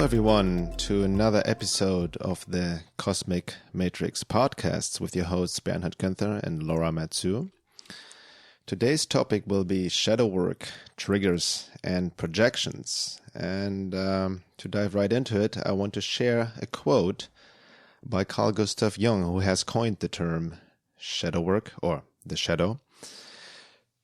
everyone, to another episode of the Cosmic Matrix podcasts with your hosts Bernhard and Laura Matsu. Today's topic will be shadow work, triggers, and projections. And to dive right into it, I want to share a quote by Carl Gustav Jung, who has coined the term shadow work, or the shadow.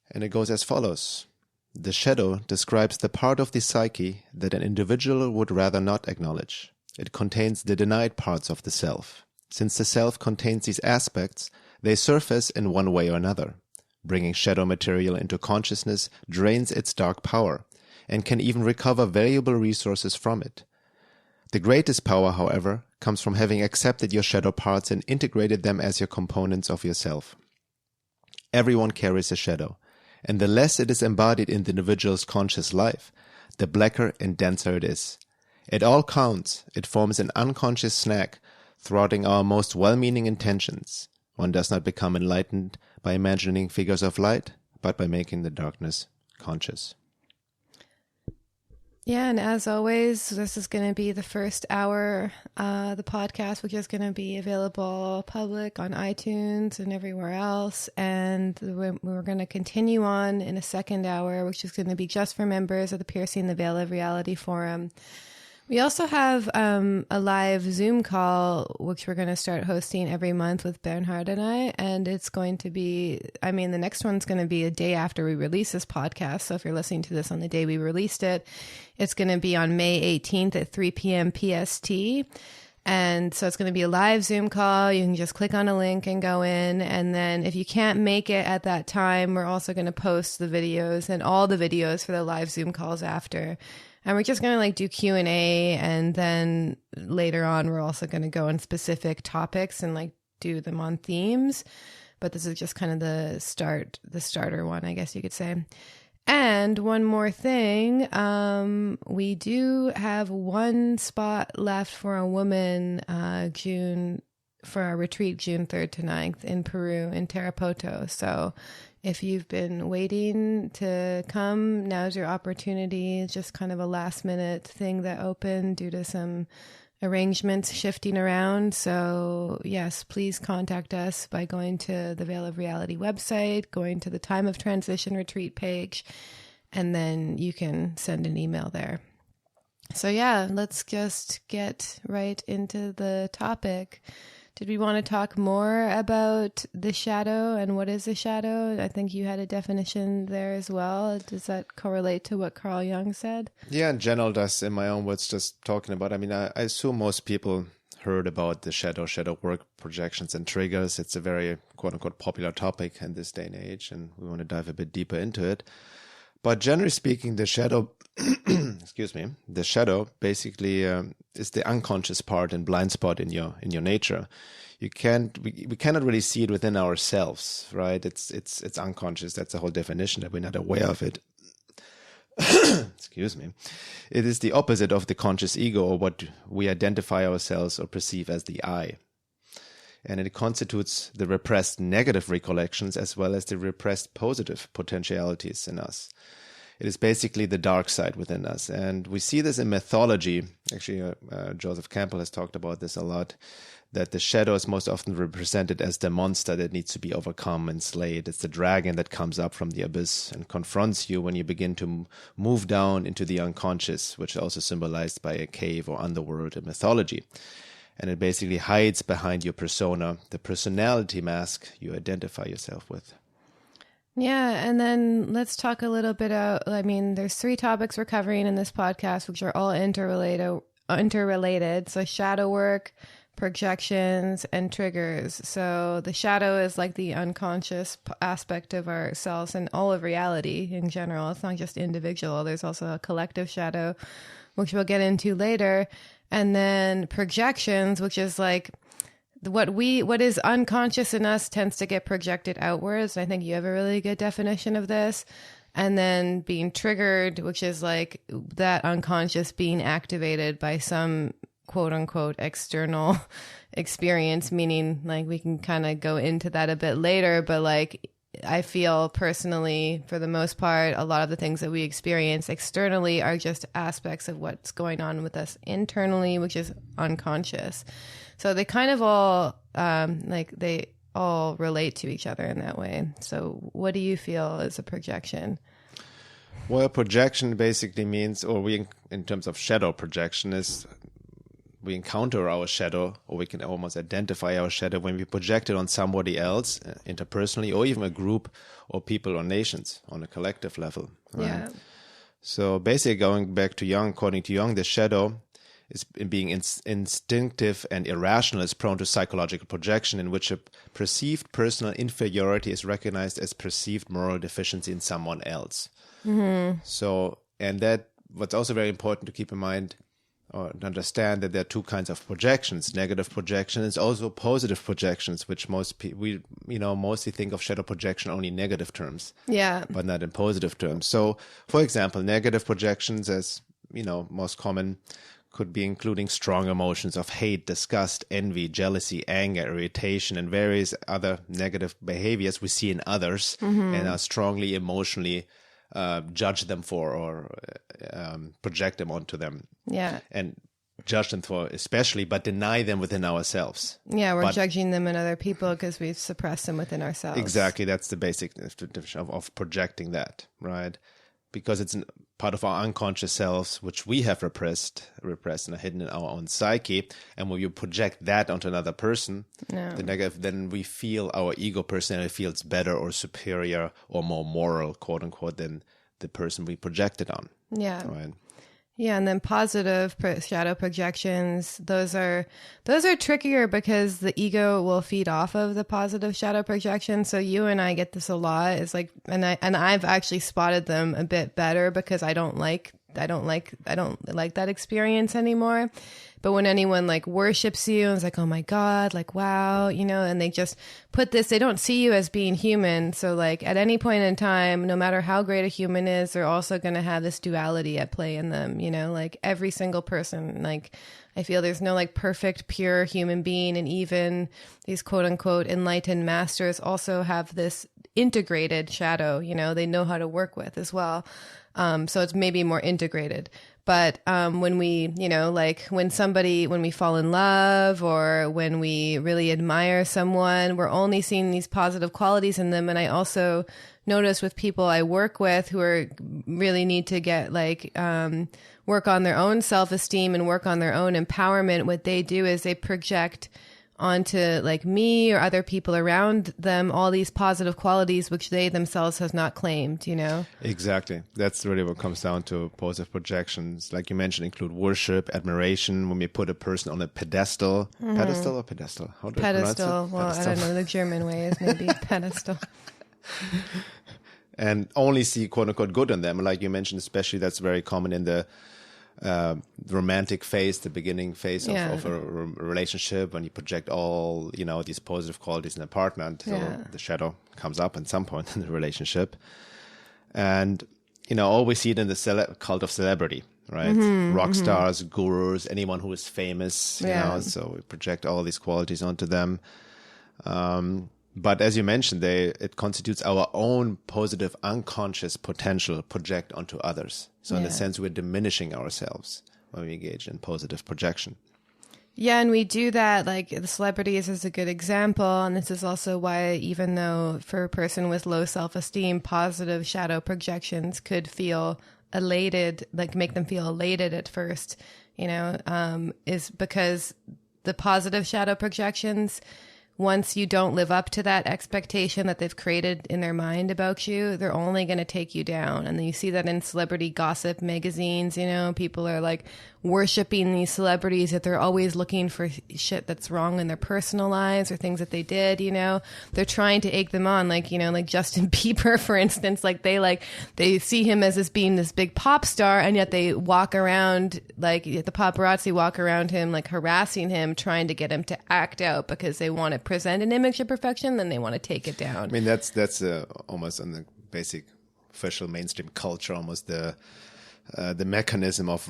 And it goes as follows. The shadow describes the part of the psyche that an individual would rather not acknowledge. It contains the denied parts of the self. Since the self contains these aspects, they surface in one way or another. Bringing shadow material into consciousness drains its dark power, and can even recover valuable resources from it. The greatest power, however, comes from having accepted your shadow parts and integrated them as your components of yourself. Everyone carries a shadow. And the less it is embodied in the individual's conscious life, the blacker and denser it is. It all counts. It forms an unconscious snag, thwarting our most well-meaning intentions. One does not become enlightened by imagining figures of light, but by making the darkness conscious. Yeah, and as always, this is going to be the first hour, the podcast, which is going to be available public on iTunes and everywhere else. And we're going to continue on in a second hour, which is going to be just for members of the Piercing the Veil of Reality Forum. We also have a live Zoom call, which we're going to start hosting every month with Bernhard and I. And it's going to be, the next one's going to be a day after we release this podcast. So if you're listening to this on the day we released it, it's going to be on May 18th at 3 p.m. PST. And so it's going to be a live Zoom call. You can just click on a link and go in. And then if you can't make it at that time, we're also going to post the videos and all the videos for the live Zoom calls after. And we're just going to do Q&A, and then later on we're also going to go on specific topics and do them on themes. But this is just kind of the starter one, I guess you could say. And one more thing, we do have one spot left for a woman for our retreat June 3rd to 9th in Peru, in Tarapoto. So if you've been waiting to come, now's your opportunity. It's just kind of a last minute thing that opened due to some arrangements shifting around. So yes, please contact us by going to the Veil of Reality website, going to the Time of Transition retreat page, and then you can send an email there. So yeah, let's just get right into the topic. Did we want to talk more about the shadow and what is a shadow? I think you had a definition there as well. Does that correlate to what Carl Jung said? Yeah, in general, does, in my own words, just talking about, I assume most people heard about the shadow work, projections, and triggers. It's a very, quote-unquote, popular topic in this day and age, and we want to dive a bit deeper into it. But generally speaking, the shadow, the shadow basically is the unconscious part and blind spot in your nature. We cannot really see it within ourselves, right? It's unconscious. That's the whole definition, that we're not aware of it. Excuse me. It is the opposite of the conscious ego, or what we identify ourselves or perceive as the I. And it constitutes the repressed negative recollections as well as the repressed positive potentialities in us. It is basically the dark side within us. And we see this in mythology. Actually, Joseph Campbell has talked about this a lot, that the shadow is most often represented as the monster that needs to be overcome and slayed. It's the dragon that comes up from the abyss and confronts you when you begin to move down into the unconscious, which is also symbolized by a cave or underworld in mythology. And it basically hides behind your persona, the personality mask you identify yourself with. Yeah, and then let's talk a little bit about, there's 3 topics we're covering in this podcast, which are all interrelated. So shadow work, projections, and triggers. So the shadow is the unconscious aspect of ourselves and all of reality in general. It's not just individual. There's also a collective shadow, which we'll get into later. And then projections, which is what is unconscious in us tends to get projected outwards. I think you have a really good definition of this. And then being triggered, which is that unconscious being activated by some quote unquote external experience, meaning we can kind of go into that a bit later, but I feel personally, for the most part, a lot of the things that we experience externally are just aspects of what's going on with us internally, which is unconscious. So they kind of all, they all relate to each other in that way. So what do you feel is a projection? Well, projection basically means, in terms of shadow projection, is we encounter our shadow, or we can almost identify our shadow when we project it on somebody else, interpersonally, or even a group or people or nations on a collective level. Right? Yeah. So basically, going back to Jung, according to Jung, the shadow is being instinctive and irrational, is prone to psychological projection, in which a perceived personal inferiority is recognized as perceived moral deficiency in someone else. Mm-hmm. So, and that what's also very important to keep in mind or to understand, that there are two kinds of projections: negative projections, also positive projections, which we mostly think of shadow projection only in negative terms, but not in positive terms. So, for example, negative projections, as most common, could be including strong emotions of hate, disgust, envy, jealousy, anger, irritation, and various other negative behaviors we see in others, and are strongly emotionally judge them for, or project them onto them. Yeah. And judge them for especially, but deny them within ourselves. Yeah, we're judging them in other people because we've suppressed them within ourselves. Exactly. That's the basic definition of projecting that, right? Because it's part of our unconscious selves, which we have repressed and are hidden in our own psyche. And when you project that onto another person, the negative, then we feel our ego personality feels better or superior or more moral, quote unquote, than the person we projected on. Yeah. Right. Yeah, and then positive shadow projections, those are trickier because the ego will feed off of the positive shadow projection. So you and I get this a lot. It's like, and I've actually spotted them a bit better because I don't like that experience anymore. But when anyone like worships you and is like, oh my God, like, wow, and they just put this, they don't see you as being human. So like at any point in time, no matter how great a human is, they're also going to have this duality at play in them, like every single person, like I feel there's no like perfect, pure human being. And even these quote unquote enlightened masters also have this integrated shadow, they know how to work with as well. So it's maybe more integrated. But when we, when we fall in love or when we really admire someone, we're only seeing these positive qualities in them. And I also notice with people I work with who really need to get work on their own self-esteem and work on their own empowerment, what they do is they project onto like me or other people around them all these positive qualities which they themselves has not claimed, Exactly. That's really what comes down to positive projections. Like you mentioned, include worship, admiration. When we put a person on a pedestal, pedestal or pedestal? How do I pronounce it? Well, pedestal. I don't know. The German way is maybe pedestal. And only see quote unquote good in them. Like you mentioned, especially that's very common in the romantic phase, the beginning phase of a relationship, when you project all these positive qualities in a partner until the shadow comes up at some point in the relationship. And always see it in the cult of celebrity, right? Rock stars, gurus, anyone who is famous, so we project all these qualities onto them. But as you mentioned, it constitutes our own positive unconscious potential project onto others. So in a sense, we're diminishing ourselves when we engage in positive projection. Yeah, and we do that, like the celebrities is a good example. And this is also why, even though for a person with low self-esteem, positive shadow projections could feel elated, like make them feel elated at first, is because the positive shadow projections, once you don't live up to that expectation that they've created in their mind about you, they're only going to take you down. And then you see that in celebrity gossip magazines, people are like worshiping these celebrities, that they're always looking for shit that's wrong in their personal lives or things that they did, they're trying to egg them on. Like Justin Bieber, for instance, they see him as being this big pop star, and yet they walk around, like the paparazzi walk around him, like harassing him, trying to get him to act out because they want to present an image of perfection, then they want to take it down. I mean, that's almost on the basic official mainstream culture, almost the the mechanism of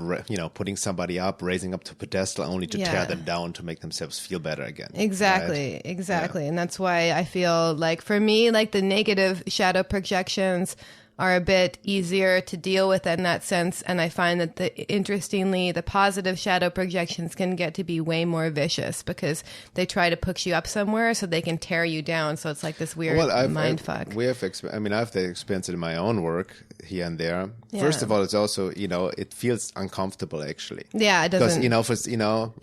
putting somebody up, raising up to pedestal, only to tear them down to make themselves feel better again. Exactly, right? exactly. And that's why I feel like for me, like the negative shadow projections are a bit easier to deal with in that sense. And I find that interestingly, the positive shadow projections can get to be way more vicious because they try to push you up somewhere so they can tear you down. So it's like this weird mind fuck. I've experienced it in my own work here and there. Yeah. First of all, it's also, it feels uncomfortable actually. Yeah, it doesn't. Because,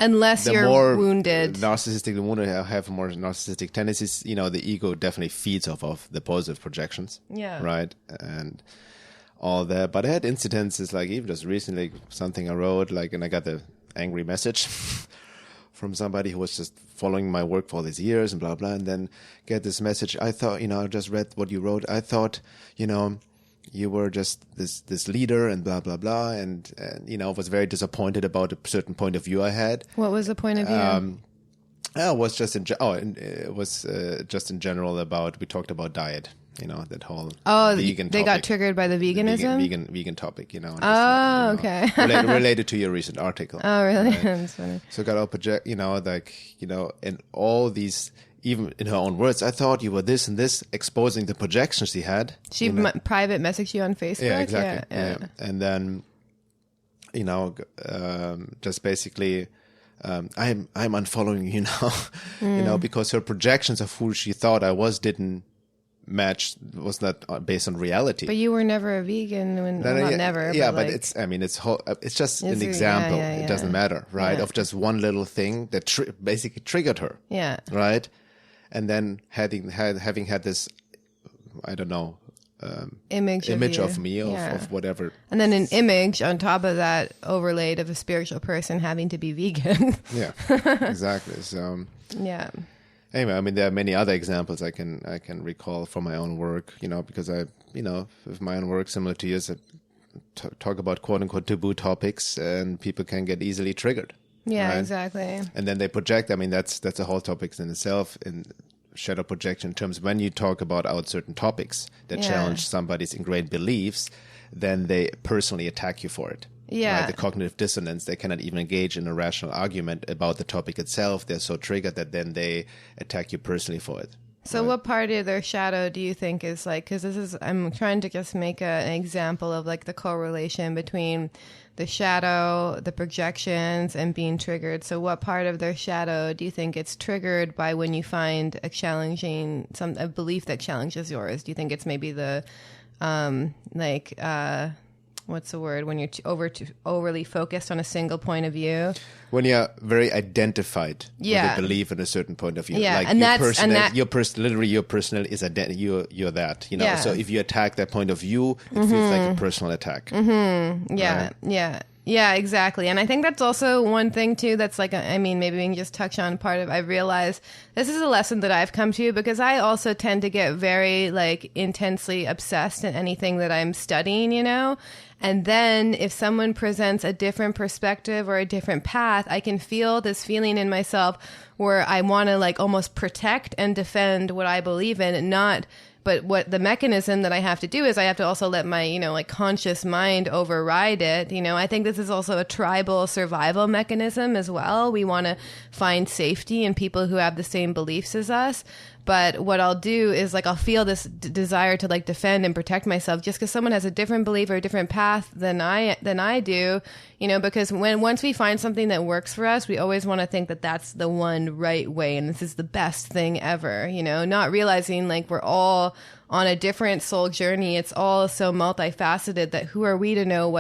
unless the you're more wounded. Narcissistic, the wounded have more narcissistic tendencies, the ego definitely feeds off of the positive projections. Yeah. Right. And all that. But I had incidences like even just recently, something I wrote, and I got the angry message from somebody who was just following my work for all these years and blah, blah, and then get this message. I thought, I just read what you wrote. I thought, you were just this leader and blah, blah, blah. And was very disappointed about a certain point of view I had. What was the point of view? It was just in general about, we talked about diet. That whole vegan they topic. Got triggered by the veganism? Vegan topic, okay. related to your recent article. Oh, really? Right? That's funny. So got all project, and all these, even in her own words, I thought you were this and this, exposing the projections she had. She private messaged you on Facebook? Yeah, exactly. Yeah. And then, just basically, I'm unfollowing you now, because her projections of who she thought I was didn't match, was not based on reality. But you were never a vegan never. Yeah, but it's just an example. It doesn't matter, right? Of just one little thing that basically triggered her. Yeah. Right. And then having had this, I don't know, image of me of whatever, and then an image on top of that overlaid of a spiritual person having to be vegan. Yeah, exactly. So yeah. Anyway, there are many other examples I can recall from my own work, because I, with my own work similar to yours, I talk about quote unquote taboo topics and people can get easily triggered. Yeah, right? Exactly. And then they project. That's a whole topic in itself in shadow projection terms. When you talk about certain topics that challenge somebody's ingrained beliefs, then they personally attack you for it. Yeah. Right? The cognitive dissonance, they cannot even engage in a rational argument about the topic itself. They're so triggered that then they attack you personally for it. So what part of their shadow do you think is because I'm trying to just make an example of the correlation between the shadow, the projections, and being triggered. So what part of their shadow do you think it's triggered by when you find a belief that challenges yours? Do you think it's maybe the, what's the word, when you're overly focused on a single point of view? When you're very identified with a belief in a certain point of view. Yeah, your personal is you're that, Yeah. So if you attack that point of view, it feels like a personal attack. Mm-hmm. Yeah, right? yeah. Yeah, exactly. And I think that's also one thing too that's maybe we can just touch on part of, I realize this is a lesson that I've come to because I also tend to get very intensely obsessed in anything that I'm studying, And then if someone presents a different perspective or a different path, I can feel this feeling in myself where I want to almost protect and defend what I believe in and but what the mechanism that I have to do is I have to also let my, conscious mind override it. I think this is also a tribal survival mechanism as well. We want to find safety in people who have the same beliefs as us. But what I'll do is I'll feel this desire to defend and protect myself just because someone has a different belief or a different path than I do, because once we find something that works for us, we always want to think that that's the one right way. And this is the best thing ever, not realizing we're all on a different soul journey. It's all so multifaceted that who are we to know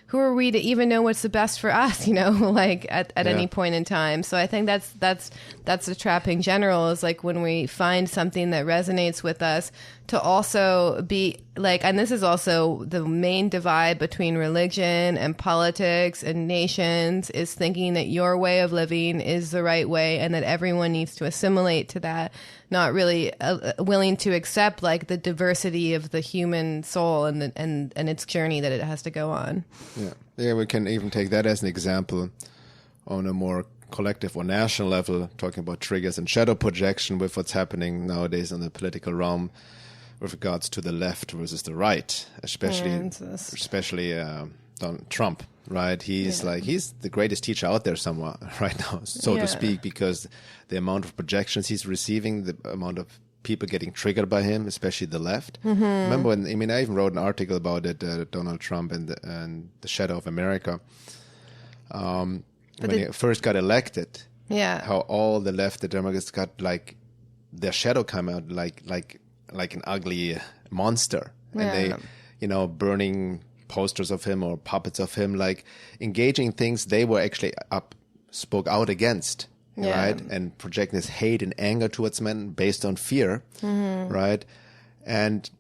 who are we to even know what's the best for us, at any point in time. So I think that's the trap in general is when we find something that resonates with us to also be and this is also the main divide between religion and politics and nations is thinking that your way of living is the right way and that everyone needs to assimilate to that, not really willing to accept the diversity of the human soul and its journey that it has to go on. Yeah, we can even take that as an example on a more collective or national level, talking about triggers and shadow projection with what's happening nowadays in the political realm with regards to the left versus the right, especially Donald Trump, right? He's the greatest teacher out there somewhere right now, so to speak, because the amount of projections he's receiving, the amount of people getting triggered by him, especially the left. Remember when, I even wrote an article about it, Donald Trump and the shadow of America. When he first got elected, how all the left, the Democrats got like their shadow come out like an ugly monster, and they, burning posters of him or puppets of him, like engaging things they were actually spoke out against, right? And projecting this hate and anger towards men based on fear, right? And,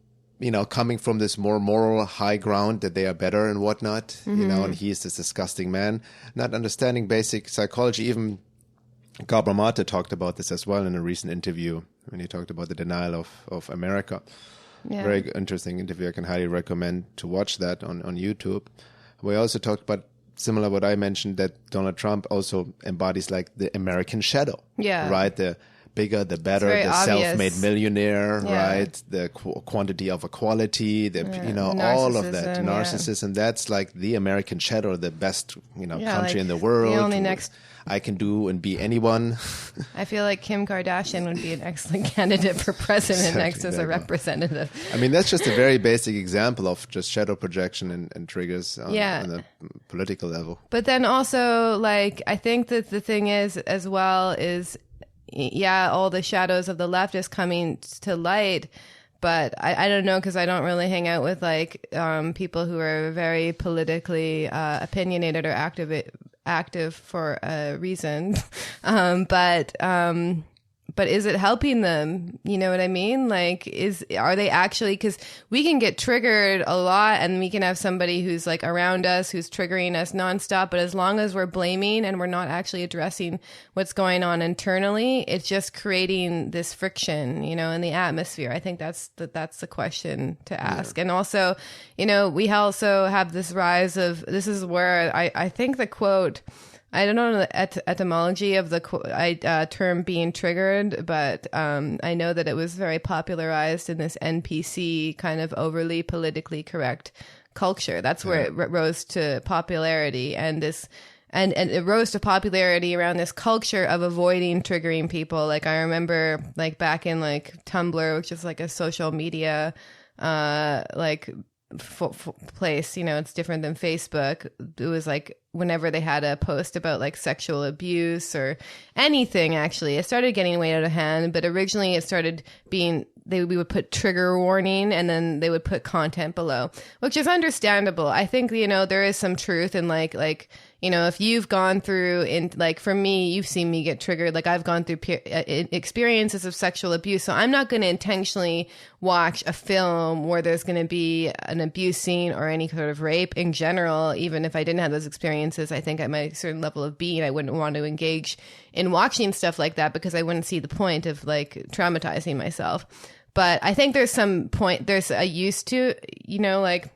coming from this more moral high ground that they are better and whatnot, and he's this disgusting man, not understanding basic psychology. Even Gabor Mate talked about this as well in a recent interview when he talked about the denial of America. Very interesting interview. I can highly recommend to watch that on YouTube. We also talked about similar what I mentioned, that Donald Trump also embodies like the American shadow. Right? The bigger, the better, the self-made millionaire, right? The quantity of equality, all of that. Narcissism. That's like the American shadow, the best, country in the world. The only next I can do and be anyone. I feel like Kim Kardashian would be an excellent candidate for president next as a representative. That's just a very basic example of just shadow projection and triggers on the political level. But then also, like, I think that the thing is, as well, is, all the shadows of the left is coming to light. But I don't know, because I don't really hang out with like people who are very politically opinionated or active for a reason. But is it helping them? You know what I mean? Like, are they actually, because we can get triggered a lot and we can have somebody who's like around us, who's triggering us nonstop. But as long as we're blaming and we're not actually addressing what's going on internally, it's just creating this friction, in the atmosphere. I think that's the question to ask. And also, we also have this rise of, this is where I think the quote, I don't know the etymology of the term being triggered, but I know that it was very popularized in this NPC kind of overly politically correct culture. That's where it rose to popularity, and it rose to popularity around this culture of avoiding triggering people. Like, I remember like back in like Tumblr, which is like a social media place, it's different than Facebook. It was like whenever they had a post about like sexual abuse or anything, actually, it started getting way out of hand. But originally it started being, we would put trigger warning and then they would put content below, which is understandable. I think, there is some truth in like, if you've gone through, in like for me, you've seen me get triggered. Like, I've gone through experiences of sexual abuse. So I'm not going to intentionally watch a film where there's going to be an abuse scene or any sort of rape in general. Even if I didn't have those experiences, I think at my certain level of being, I wouldn't want to engage in watching stuff like that because I wouldn't see the point of like traumatizing myself. But I think there's a use to, like,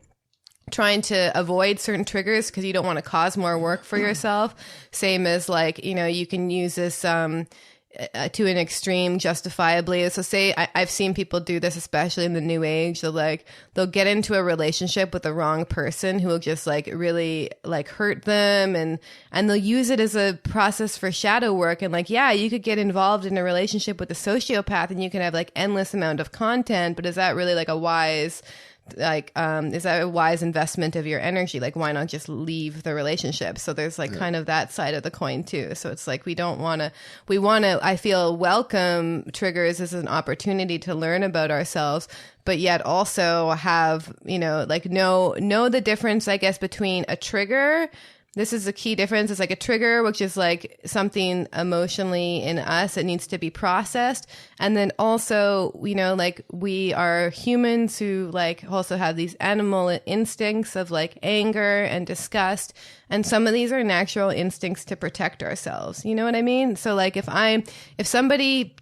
trying to avoid certain triggers because you don't want to cause more work for yourself. Same as like, you can use this to an extreme justifiably. So say I've seen people do this, especially in the new age. They'll get into a relationship with the wrong person who will just like really like hurt them, and they'll use it as a process for shadow work. And like, you could get involved in a relationship with a sociopath and you can have like endless amount of content, but is that really like a wise is that a wise investment of your energy? Like, why not just leave the relationship? So there's like kind of that side of the coin too. So it's like, we want to, I feel, welcome triggers as an opportunity to learn about ourselves, but yet also have, like know the difference, I guess, between a trigger. This is a key difference. It's like a trigger, which is like something emotionally in us that needs to be processed. And then also, like, we are humans who like also have these animal instincts of like anger and disgust. And some of these are natural instincts to protect ourselves. You know what I mean? So like if somebody,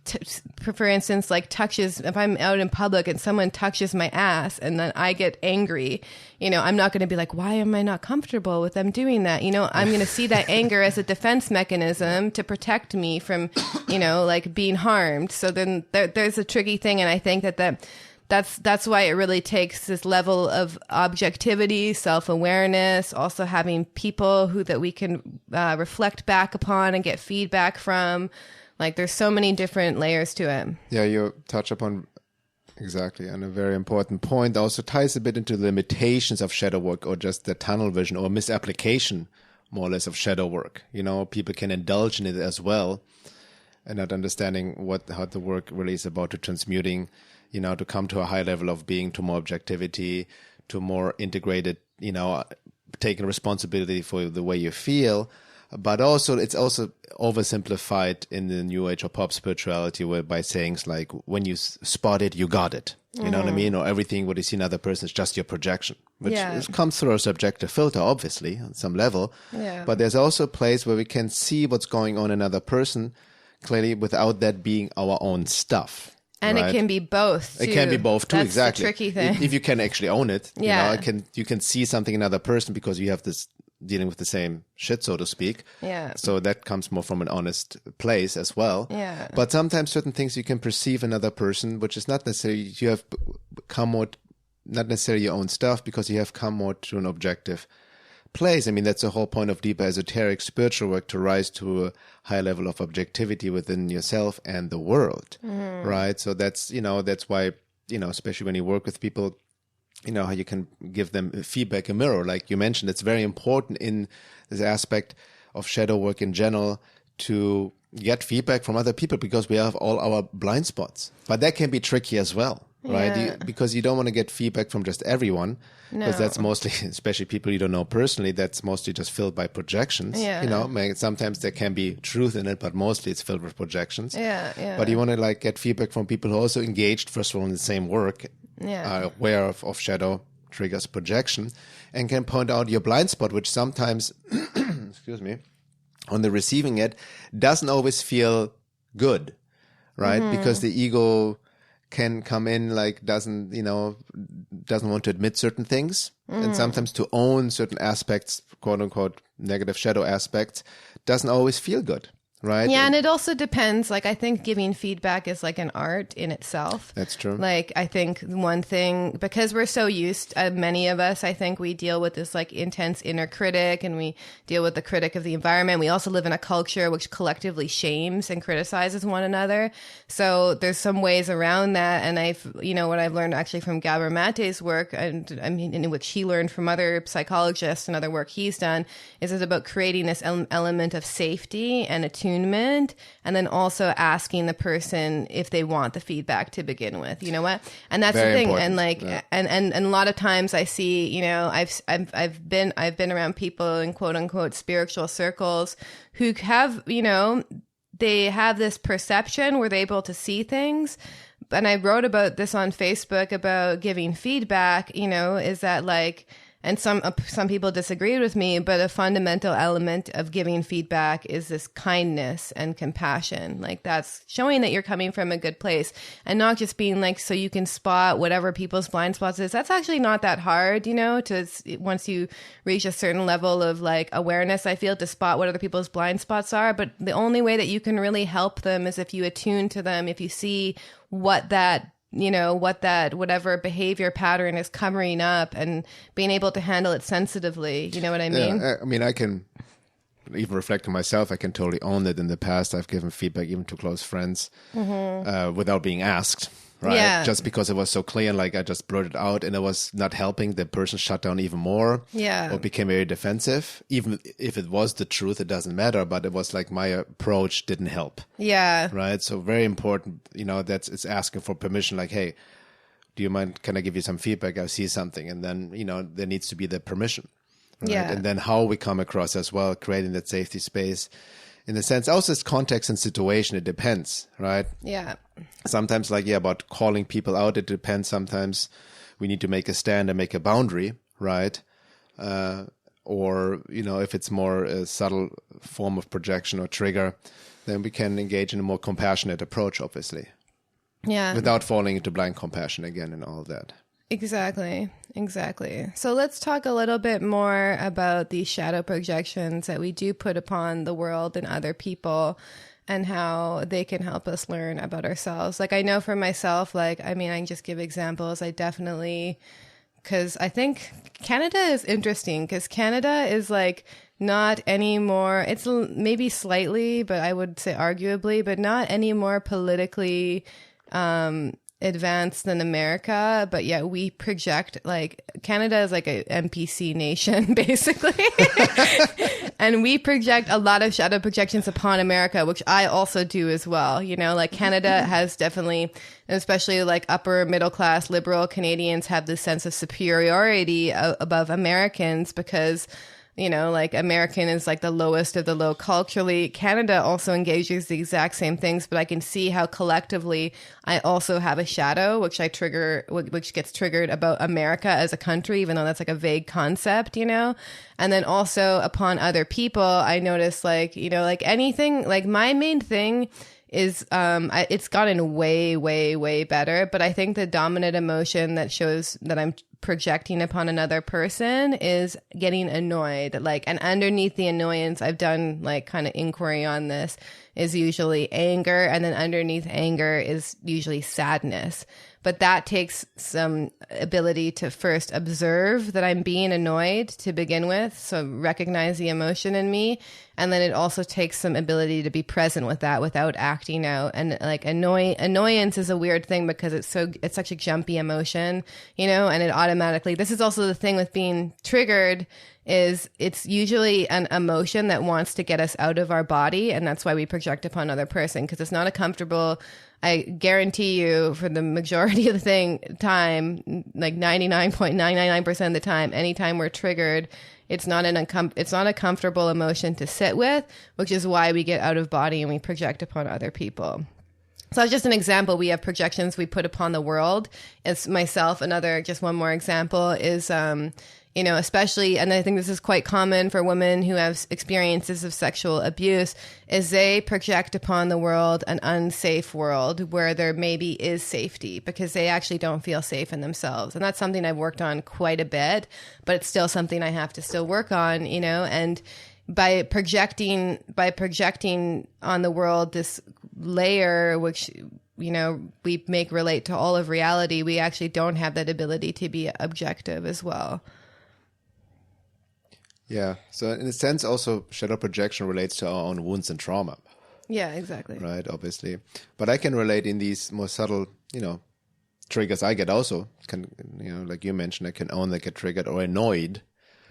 for instance, like if I'm out in public and someone touches my ass and then I get angry, I'm not going to be like, why am I not comfortable with them doing that? I'm going to see that anger as a defense mechanism to protect me from, like being harmed. So then there's a tricky thing. And I think that that's why it really takes this level of objectivity, self-awareness, also having people that we can reflect back upon and get feedback from. Like, there's so many different layers to it. Yeah, you touch upon exactly on a very important point. Also ties a bit into the limitations of shadow work, or just the tunnel vision or misapplication, more or less, of shadow work. You know, people can indulge in it as well, and not understanding how the work really is about, to transmuting, you know, to come to a high level of being, to more objectivity, to more integrated, you know, taking responsibility for the way you feel. But also, it's also oversimplified in the New Age or pop spirituality, where by sayings like, when you spot it, you got it. You know what I mean? Or everything what you see in another person is just your projection, which comes through a subjective filter, obviously, on some level. Yeah. But there's also a place where we can see what's going on in another person clearly without that being our own stuff. And right? it can be both, too. It can be both, too, That's exactly. the tricky thing. If you can actually own it, Yeah. you know, you can see something in another person because you have this dealing with the same shit, so to speak. Yeah. So that comes more from an honest place as well. Yeah. But sometimes certain things you can perceive in another person, which is not necessarily, you have come more, not necessarily your own stuff, because you have come more to an objective place. I mean, that's the whole point of deeper esoteric spiritual work, to rise to a high level of objectivity within yourself and the world, right? So that's, you know, that's why, you know, especially when you work with people, you know, how you can give them feedback, a mirror, like you mentioned. It's very important in this aspect of shadow work in general to get feedback from other people, because we have all our blind spots. But that can be tricky as well, right? Yeah. Because you don't want to get feedback from just everyone, because that's mostly, especially people you don't know personally, that's mostly just filled by projections. Yeah. You know, sometimes there can be truth in it, but mostly it's filled with projections. Yeah. But you want to like get feedback from people who are also engaged, first of all, in the same work, are aware of shadow triggers projection, and can point out your blind spot, which sometimes, excuse me, on the receiving end, doesn't always feel good, right? Because the ego can come in, like, doesn't want to admit certain things, and sometimes to own certain aspects, quote unquote negative shadow aspects, doesn't always feel good. Right. Yeah, and it also depends. Like, I think giving feedback is like an art in itself. That's true. Like, I think one thing, because we're so used, many of us, I think we deal with this like intense inner critic, and we deal with the critic of the environment. We also live in a culture which collectively shames and criticizes one another. So there's some ways around that. And what I've learned actually from Gabor Mate's work, and I mean, in which he learned from other psychologists and other work he's done, is it's about creating this element of safety and attunement, and then also asking the person if they want the feedback to begin with. You know what? And that's Very the thing. important. And like, and a lot of times I see, you know, I've been around people in quote unquote spiritual circles who have, you know, they have this perception where they're able to see things. And I wrote about this on Facebook about giving feedback, you know, is that like, and some people disagreed with me, but a fundamental element of giving feedback is this kindness and compassion. Like, that's showing that you're coming from a good place, and not just being like, so you can spot whatever people's blind spots is. That's actually not that hard, you know, once you reach a certain level of like awareness, I feel, to spot what other people's blind spots are. But the only way that you can really help them is if you attune to them, if you see whatever behavior pattern is covering up, and being able to handle it sensitively. You know what I mean? Yeah, I mean, I can even reflect on myself. I can totally own that in the past I've given feedback even to close friends without being asked, right? Yeah. Just because it was so clear, like I just blurted out, and it was not helping. The person shut down even more, or became very defensive. Even if it was the truth, it doesn't matter. But it was like my approach didn't help. Yeah. Right. So very important, you know, it's asking for permission. Like, hey, do you mind? Can I give you some feedback? I see something, and then, you know, there needs to be the permission. Right? Yeah. And then how we come across as well, creating that safety space. In the sense, also it's context and situation. It depends, right? Yeah. Sometimes, like, about calling people out, it depends. Sometimes we need to make a stand and make a boundary, right? Or, you know, if it's more a subtle form of projection or trigger, then we can engage in a more compassionate approach, obviously. Yeah. Without falling into blind compassion again and all that. Exactly. So let's talk a little bit more about these shadow projections that we do put upon the world and other people. and how they can help us learn about ourselves. Like I know for myself, like, I mean, I can just give examples. I definitely, because I think Canada is interesting because Canada is like not anymore, it's maybe slightly, but I would say arguably, but not any more politically advanced than America, but yet we project, like Canada is like a NPC nation basically. And we project a lot of shadow projections upon America, which I also do as well. You know, like Canada has definitely, especially like upper middle class liberal Canadians have this sense of superiority above Americans because, you know, like American is like the lowest of the low culturally. Canada also engages the exact same things, but I can see how collectively I also have a shadow, which which gets triggered about America as a country, even though that's like a vague concept, you know? And then also upon other people, I notice like, you know, like anything, like my main thing is it's gotten way, way, way better. But I think the dominant emotion that shows that I'm projecting upon another person is getting annoyed. Like, and underneath the annoyance, I've done like kind of inquiry on this, is usually anger. And then underneath anger is usually sadness. But that takes some ability to first observe that I'm being annoyed to begin with. So recognize the emotion in me. And then it also takes some ability to be present with that without acting out. And like annoyance is a weird thing because it's such a jumpy emotion, you know, and it automatically, this is also the thing with being triggered, is it's usually an emotion that wants to get us out of our body. And that's why we project upon another person, because it's not a comfortable, I guarantee you for the majority of the time, like 99.999% of the time, anytime we're triggered, it's not a comfortable emotion to sit with, which is why we get out of body and we project upon other people. So that's just an example. We have projections we put upon the world. It's myself. Just one more example is, you know, especially, and I think this is quite common for women who have experiences of sexual abuse, is they project upon the world an unsafe world where there maybe is safety because they actually don't feel safe in themselves. And that's something I've worked on quite a bit, but it's still something I have to still work on, you know, and by projecting on the world this layer, which, you know, we make relate to all of reality, we actually don't have that ability to be objective as well. Yeah. So in a sense, also shadow projection relates to our own wounds and trauma. Yeah, exactly. Right, obviously. But I can relate in these more subtle, you know, triggers I get also. You know, like you mentioned, I can only get triggered or annoyed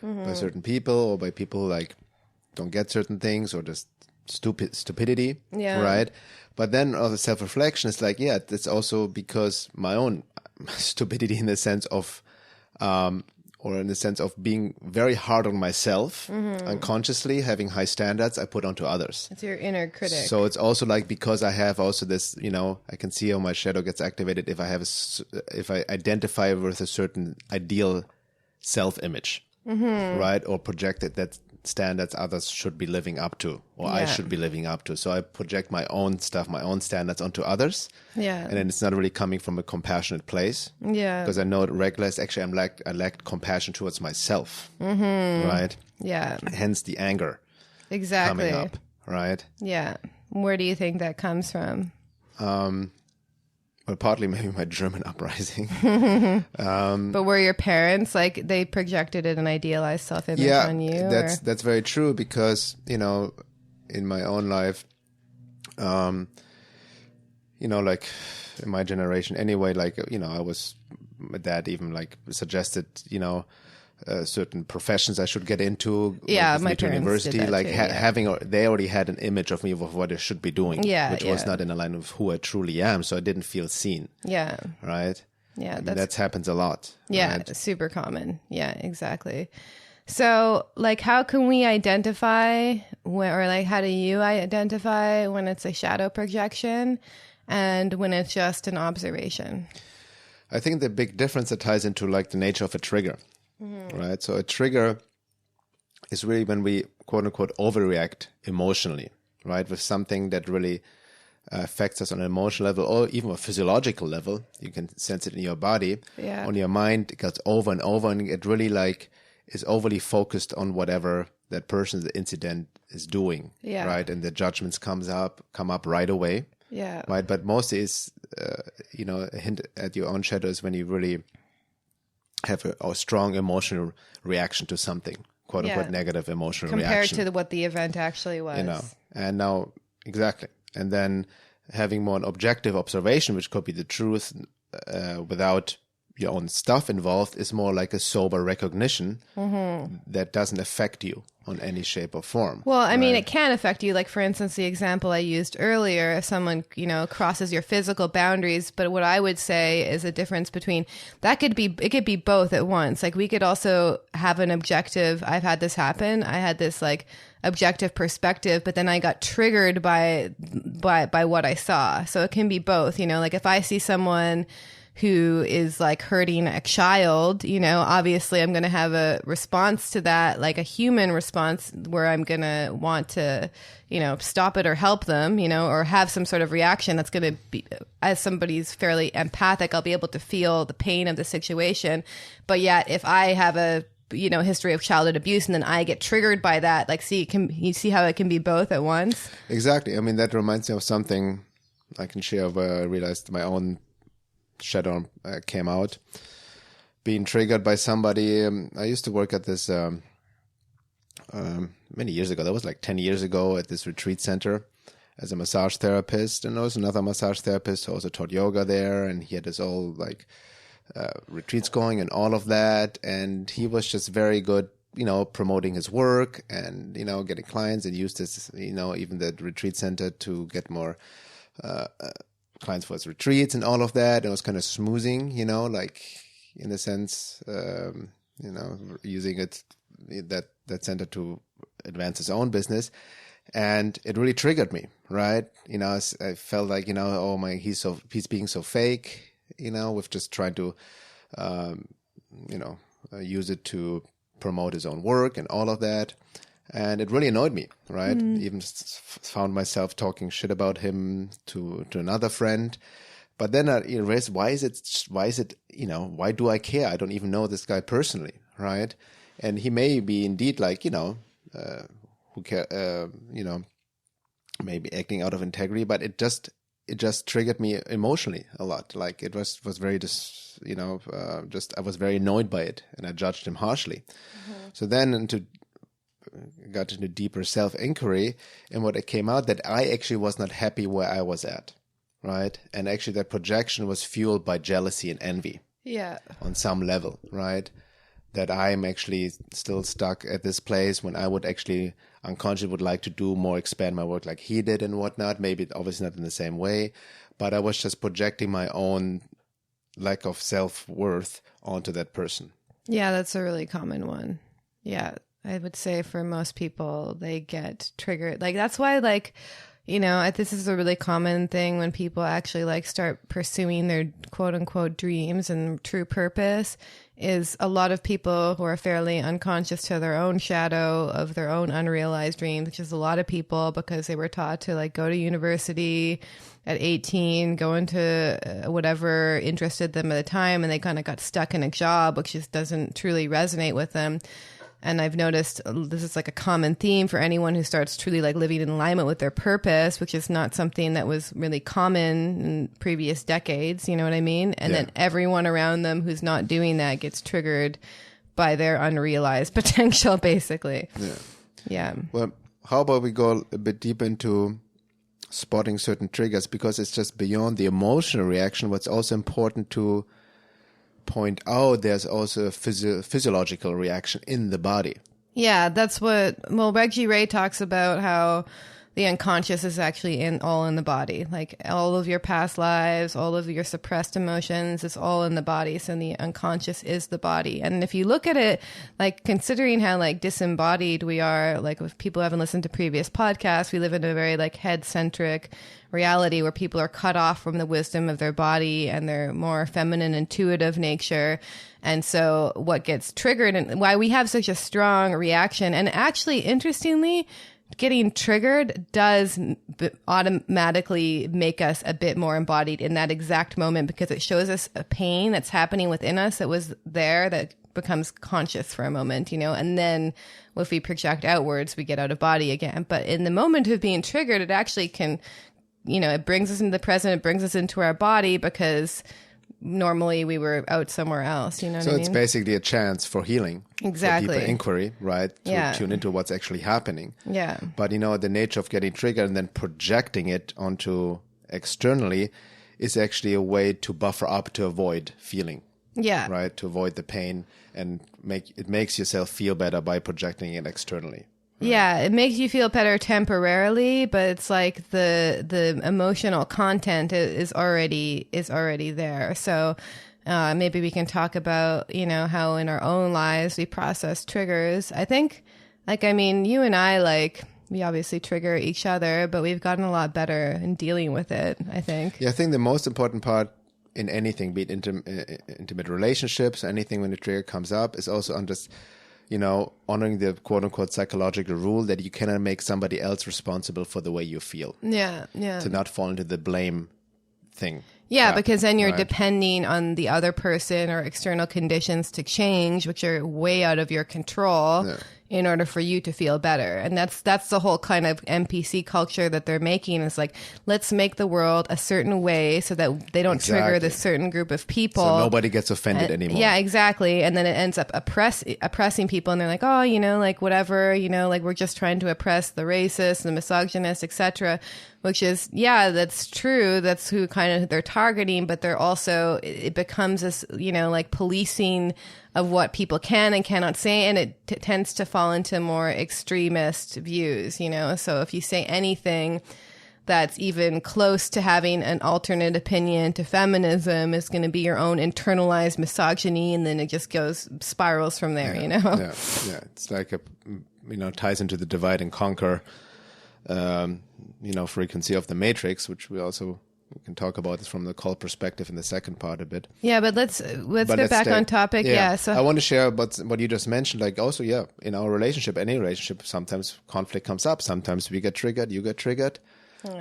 by certain people or by people like don't get certain things or just stupidity. Yeah. Right. But then all the self-reflection is like, yeah, it's also because my own stupidity in the sense of, or in the sense of being very hard on myself, unconsciously having high standards I put onto others. It's your inner critic. So it's also like, because I have also this, you know, I can see how my shadow gets activated if I identify with a certain ideal self-image, right? Or projected that standards others should be living up to, or I should be living up to. So I project my own stuff, my own standards onto others. Yeah. And then it's not really coming from a compassionate place. Yeah. Because I know at regular is actually I lack compassion towards myself. Right? Yeah. Hence the anger. Exactly. Coming up. Right? Yeah. Where do you think that comes from? Well, partly maybe my German uprising. But were your parents, like, they projected an idealized self-image on you? Yeah, that's very true because, you know, in my own life, you know, like in my generation anyway, like, you know, my dad even like suggested, you know, certain professions I should get into. Yeah, like, my parents university, did that like too, they already had an image of me of what I should be doing, which was not in line with who I truly am. So I didn't feel seen. Yeah. Right. Yeah, that happens a lot. Yeah, right? Super common. Yeah, exactly. So, like, how can we identify, or like, how do you identify when it's a shadow projection and when it's just an observation? I think the big difference that ties into like the nature of a trigger. Right. So a trigger is really when we quote unquote overreact emotionally, right? With something that really affects us on an emotional level or even a physiological level. You can sense it in your body, on your mind. It goes over and over and it really like is overly focused on whatever that person, the incident is doing, right? And the judgments come up right away, right? But mostly is, a hint at your own shadow is when you really have a strong emotional reaction to something, quote unquote, negative emotional reaction. Compared to what the event actually was. And now, exactly. And then having more an objective observation, which could be the truth without your own stuff involved, is more like a sober recognition that doesn't affect you on any shape or form. Well, I mean, it can affect you. Like, for instance, the example I used earlier, if someone, crosses your physical boundaries, but what I would say is a difference between it could be both at once. Like, we could also have an objective. I've had this happen. I had this like objective perspective, but then I got triggered by what I saw. So it can be both, like if I see someone who is like hurting a child, obviously I'm going to have a response to that, like a human response where I'm going to want to, stop it or help them, or have some sort of reaction that's going to be, as somebody's fairly empathic, I'll be able to feel the pain of the situation. But yet if I have a history of childhood abuse and then I get triggered by that, like, you see how it can be both at once? Exactly. I mean, that reminds me of something I can share where I realized my own shadow came out, being triggered by somebody. I used to work at this many years ago. That was like 10 years ago at this retreat center as a massage therapist. And there was another massage therapist who also taught yoga there. And he had this all like retreats going and all of that. And he was just very good, promoting his work and, getting clients, and used this, even the retreat center to get more clients for his retreats and all of that. It was kind of schmoozing, like in a sense, using that center to advance his own business. And it really triggered me, right? I felt like, oh my, he's being so fake, with just trying to, use it to promote his own work and all of that. And it really annoyed me, right? Even found myself talking shit about him to another friend. But then I realized, why is it, why do I care? I don't even know this guy personally, right? And he may be indeed like, who care, maybe acting out of integrity, but it just triggered me emotionally a lot. Like it was very, I was very annoyed by it, and I judged him harshly. So then got into deeper self-inquiry, and what it came out that I actually was not happy where I was at, right? And actually that projection was fueled by jealousy and envy. Yeah. On some level, right? That I'm actually still stuck at this place when I would actually unconsciously would like to do more, expand my work like he did and whatnot. Maybe obviously not in the same way, but I was just projecting my own lack of self-worth onto that person. Yeah, that's a really common one. Yeah. I would say for most people, they get triggered. Like, that's why, like, this is a really common thing when people actually like start pursuing their quote unquote dreams and true purpose, is a lot of people who are fairly unconscious to their own shadow of their own unrealized dreams, which is a lot of people because they were taught to like go to university at 18, go into whatever interested them at the time, and they kind of got stuck in a job which just doesn't truly resonate with them. And I've noticed this is like a common theme for anyone who starts truly like living in alignment with their purpose, which is not something that was really common in previous decades. You know what I mean? And then everyone around them who's not doing that gets triggered by their unrealized potential, basically. Yeah. Well, how about we go a bit deep into spotting certain triggers, because it's just beyond the emotional reaction. What's also important to point out, there's also a physiological reaction in the body. Yeah, that's Reggie Ray talks about how the unconscious is actually all in the body. Like all of your past lives, all of your suppressed emotions, it's all in the body. So the unconscious is the body. And if you look at it, like considering how like disembodied we are, like if people haven't listened to previous podcasts, we live in a very like head-centric reality where people are cut off from the wisdom of their body and their more feminine, intuitive nature. And so what gets triggered and why we have such a strong reaction, and actually, interestingly, getting triggered does automatically make us a bit more embodied in that exact moment, because it shows us a pain that's happening within us that was there, that becomes conscious for a moment, and then if we project outwards, we get out of body again. But in the moment of being triggered, it actually can, it brings us into the present, it brings us into our body, because normally we were out somewhere else, you know what I mean? So it's basically a chance for healing. Exactly. For deeper inquiry, right? To Yeah. tune into what's actually happening. Yeah. But, the nature of getting triggered and then projecting it onto externally is actually a way to buffer up to avoid feeling. Yeah. Right? To avoid the pain, and it makes yourself feel better by projecting it externally. Yeah, it makes you feel better temporarily, but it's like the emotional content is already there. So maybe we can talk about, how in our own lives we process triggers. I think, you and I, we obviously trigger each other, but we've gotten a lot better in dealing with it, I think. Yeah, I think the most important part in anything, be it intimate relationships, anything when the trigger comes up, is also honoring the quote-unquote psychological rule that you cannot make somebody else responsible for the way you feel. Yeah. To not fall into the blame thing. Yeah, because then you're right. depending on the other person or external conditions to change, which are way out of your control, in order for you to feel better. And that's the whole kind of NPC culture that they're making, is let's make the world a certain way so that they don't trigger this certain group of people. So nobody gets offended anymore. Yeah, exactly. And then it ends up oppressing people, and they're like, oh, whatever, we're just trying to oppress the racist, the misogynist, etc. Which is, yeah, that's true. That's who kind of they're targeting, but they're also, it becomes this, policing of what people can and cannot say, and it tends to fall into more extremist views, So if you say anything that's even close to having an alternate opinion to feminism, it's going to be your own internalized misogyny, and then it just spirals from there, Yeah, it's like ties into the divide and conquer frequency of the matrix, which we can talk about this from the cult perspective in the second part a bit. Yeah, but let's get back on topic. Yeah, so I want to share about what you just mentioned. In our relationship, any relationship, sometimes conflict comes up. Sometimes we get triggered, you get triggered,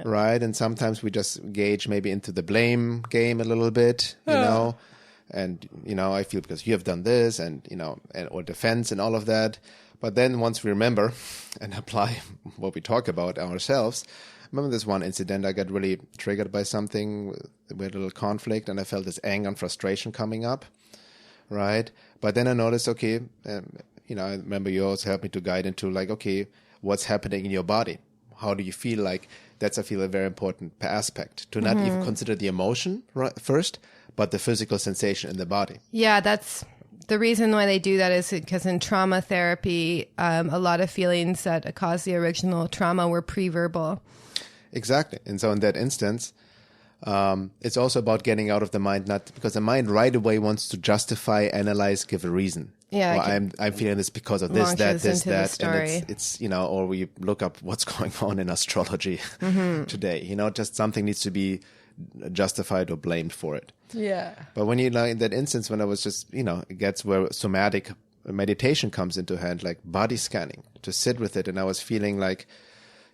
right? And sometimes we just engage maybe into the blame game a little bit, and I feel because you have done this, and or defense and all of that. But then once we remember and apply what we talk about ourselves, remember this one incident, I got really triggered by something, we had a little conflict, and I felt this anger and frustration coming up, right? But then I noticed, okay, I remember you also helped me to guide into okay, what's happening in your body? How do you feel? That's, I feel, a very important aspect, to not even consider the emotion first, but the physical sensation in the body. Yeah, that's... The reason why they do that is because in trauma therapy, a lot of feelings that caused the original trauma were pre-verbal. Exactly. And so in that instance, it's also about getting out of the mind, not because the mind right away wants to justify, analyze, give a reason. Yeah. Well, I'm feeling this because of this, that, and it's or we look up what's going on in astrology today. Just something needs to be justified or blamed for it. Yeah. But when in that instance, when I was just, it gets where somatic meditation comes into hand, like body scanning, to sit with it. And I was feeling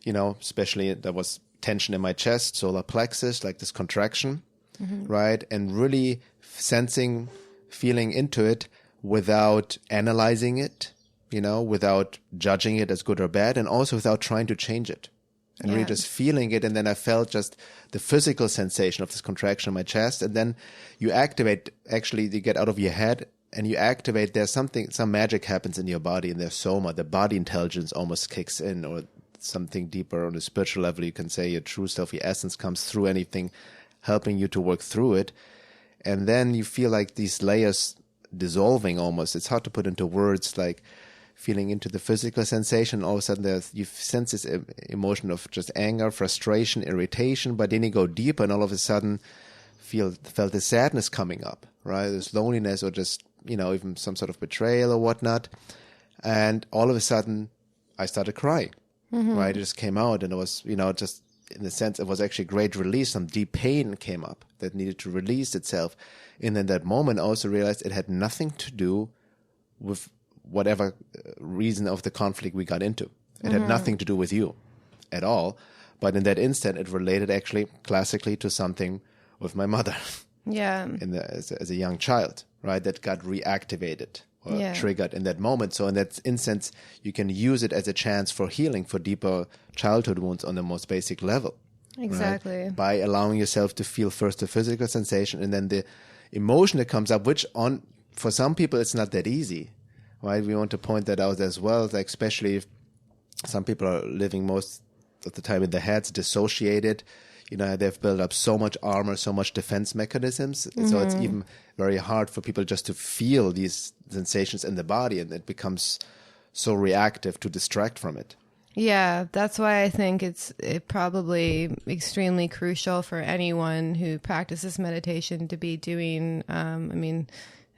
especially there was tension in my chest, solar plexus, like this contraction, right? And really sensing, feeling into it without analyzing it, without judging it as good or bad, and also without trying to change it. And really just feeling it. And then I felt just the physical sensation of this contraction in my chest. And then you activate, actually, you get out of your head and you activate, some magic happens in your body, in their soma. The body intelligence almost kicks in, or something deeper on a spiritual level. You can say your true self, your essence comes through anything, helping you to work through it. And then you feel like these layers dissolving almost. It's hard to put into words, feeling into the physical sensation. All of a sudden you sense this emotion of just anger, frustration, irritation, but then you go deeper and all of a sudden felt the sadness coming up, right? This loneliness, or just, even some sort of betrayal or whatnot. And all of a sudden I started crying, right? It just came out, and it was, just in a sense, it was actually a great release. Some deep pain came up that needed to release itself. And in that moment I also realized it had nothing to do with whatever reason of the conflict we got into. It had nothing to do with you at all. But in that instant, it related actually classically to something with my mother. Yeah. As a young child, right? That got reactivated triggered in that moment. So in that instance, you can use it as a chance for healing for deeper childhood wounds on the most basic level. Exactly. Right? By allowing yourself to feel first the physical sensation and then the emotion that comes up, which for some people it's not that easy. Right? We want to point that out as well, like especially if some people are living most of the time in their heads, dissociated. They've built up so much armor, so much defense mechanisms. Mm-hmm. So it's even very hard for people just to feel these sensations in the body, and it becomes so reactive to distract from it. Yeah, that's why I think it's probably extremely crucial for anyone who practices meditation to be doing,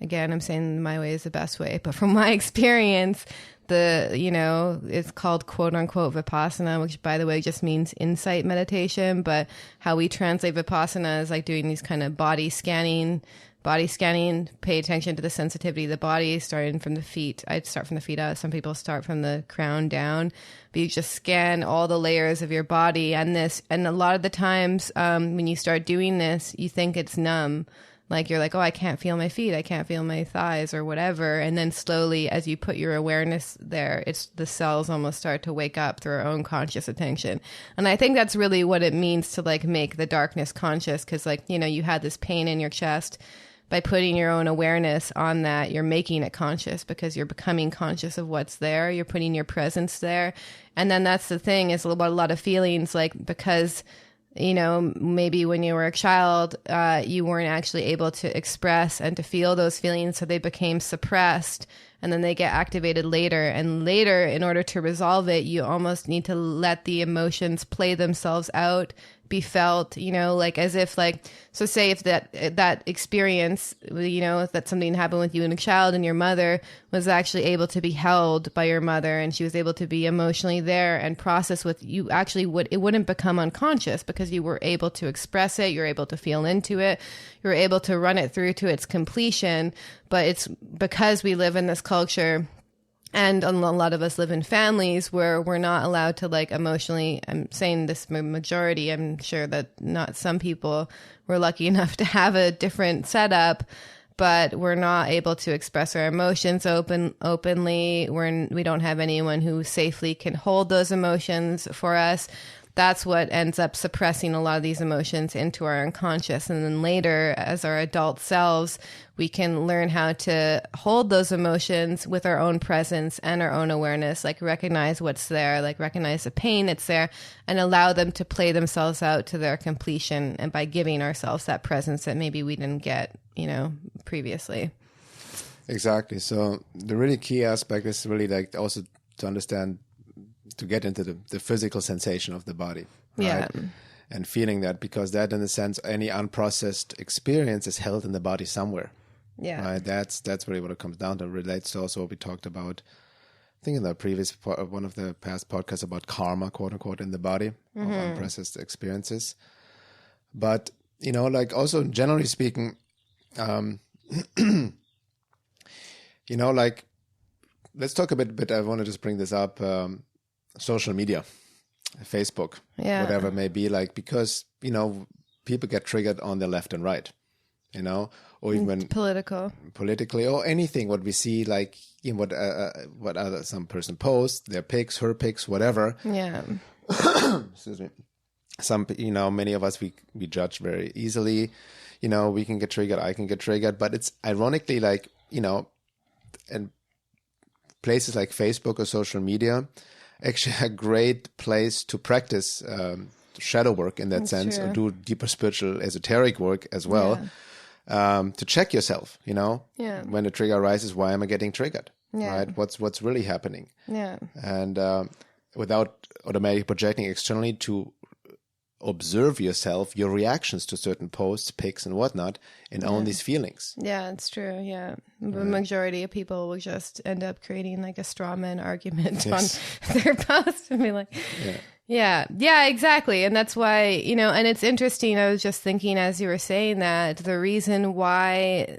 again, I'm saying my way is the best way, but from my experience, it's called quote unquote Vipassana, which by the way just means insight meditation. But how we translate Vipassana is like doing these kind of body scanning, pay attention to the sensitivity of the body, starting from the feet. I'd start from the feet up. Some people start from the crown down, but you just scan all the layers of your body. And a lot of the times when you start doing this, you think it's numb. Like you're like, oh, I can't feel my feet. I can't feel my thighs or whatever. And then slowly, as you put your awareness there, the cells almost start to wake up through our own conscious attention. And I think that's really what it means to like make the darkness conscious. Cause you had this pain in your chest. By putting your own awareness on that, you're making it conscious because you're becoming conscious of what's there. You're putting your presence there. And then that's the thing is a lot of feelings because maybe when you were a child, you weren't actually able to express and to feel those feelings. So they became suppressed and then they get activated later. And later, in order to resolve it, you almost need to let the emotions play themselves out, be felt, as if so say if that experience, if that's something that happened with you and a child and your mother was actually able to be held by your mother and she was able to be emotionally there and process with you, actually it wouldn't become unconscious because you were able to express it, you're able to feel into it, you're able to run it through to its completion. But it's because we live in this culture and a lot of us live in families where we're not allowed to emotionally, I'm saying this majority, I'm sure that not some people were lucky enough to have a different setup, but we're not able to express our emotions openly. We don't have anyone who safely can hold those emotions for us. That's what ends up suppressing a lot of these emotions into our unconscious. And then later, as our adult selves, we can learn how to hold those emotions with our own presence and our own awareness, recognize what's there, recognize the pain that's there, and allow them to play themselves out to their completion. And by giving ourselves that presence that maybe we didn't get, previously. Exactly. So the really key aspect is really also to understand, to get into the physical sensation of the body, right? Yeah. And feeling that, because that, in a sense, any unprocessed experience is held in the body somewhere. Yeah. Right? That's really what it comes down to. It relates to also what we talked about, I think in the previous one of the past podcasts about karma, quote unquote, in the body of unprocessed experiences. But, also generally speaking, let's talk a bit, I want to just bring this up, social media, Facebook, whatever it may be, because, people get triggered on the left and right, or even politically, or anything, what we see, what some person posts, their pics, her pics, whatever. Yeah. Excuse me. Many of us, we judge very easily, we can get triggered, I can get triggered, but it's ironically and places like Facebook or social media, actually a great place to practice shadow work in that That's sense, true. Or do deeper spiritual esoteric work as well, to check yourself, when a trigger arises, why am I getting triggered, right? What's really happening? Yeah. And without automatically projecting externally, to observe yourself, your reactions to certain posts, pics, and whatnot, and own these feelings. Yeah, it's true. Yeah. The majority of people will just end up creating a straw man argument on their posts and be like, yeah, exactly. And that's why, and it's interesting. I was just thinking as you were saying that the reason why,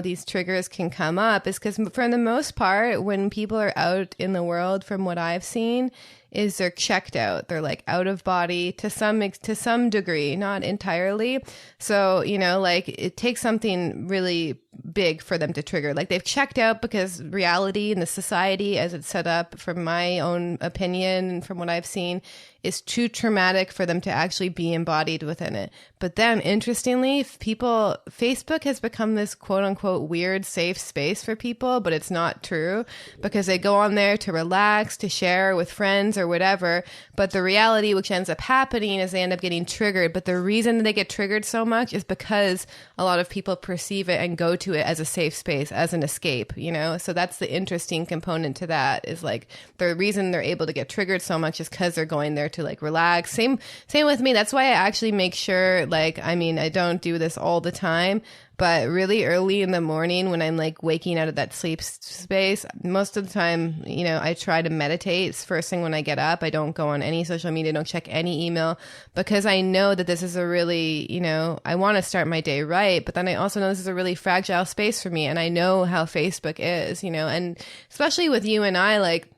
these triggers can come up is because for the most part, when people are out in the world, from what I've seen, is they're checked out. They're like out of body to some degree, not entirely. So, you know, like it takes something really big for them to trigger. Like they've checked out because reality and the society as it's set up, from my own opinion and from what I've seen, is too traumatic for them to actually be embodied within it. But then, interestingly, Facebook has become this quote unquote weird safe space for people, but it's not true, because they go on there to relax, to share with friends or whatever. But the reality which ends up happening is they end up getting triggered. But the reason they get triggered so much is because a lot of people perceive it and go to it as a safe space, as an escape, you know? So that's the interesting component to that, is like the reason they're able to get triggered so much is because they're going there to like relax. Same with me. That's why I actually make sure, like, I mean, I don't do this all the time, but really early in the morning when I'm like waking out of that sleep space, most of the time, you know, I try to meditate. It's first thing when I get up. I don't go on any social media, don't check any email, because I know that this is a really, you know, I want to start my day right. But then I also know this is a really fragile space for me. And I know how Facebook is, you know, and especially with you and I, like,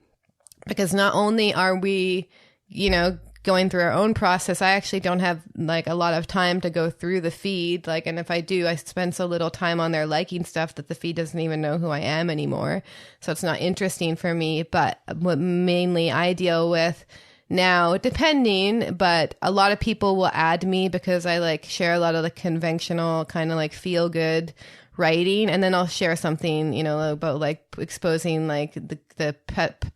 because not only are we, you know, going through our own process, I actually don't have like a lot of time to go through the feed. Like, and if I do, I spend so little time on there liking stuff that the feed doesn't even know who I am anymore. So it's not interesting for me. But what mainly I deal with now, depending, but a lot of people will add me because I like share a lot of the conventional kind of like feel good writing, and then I'll share something, you know, about like exposing like the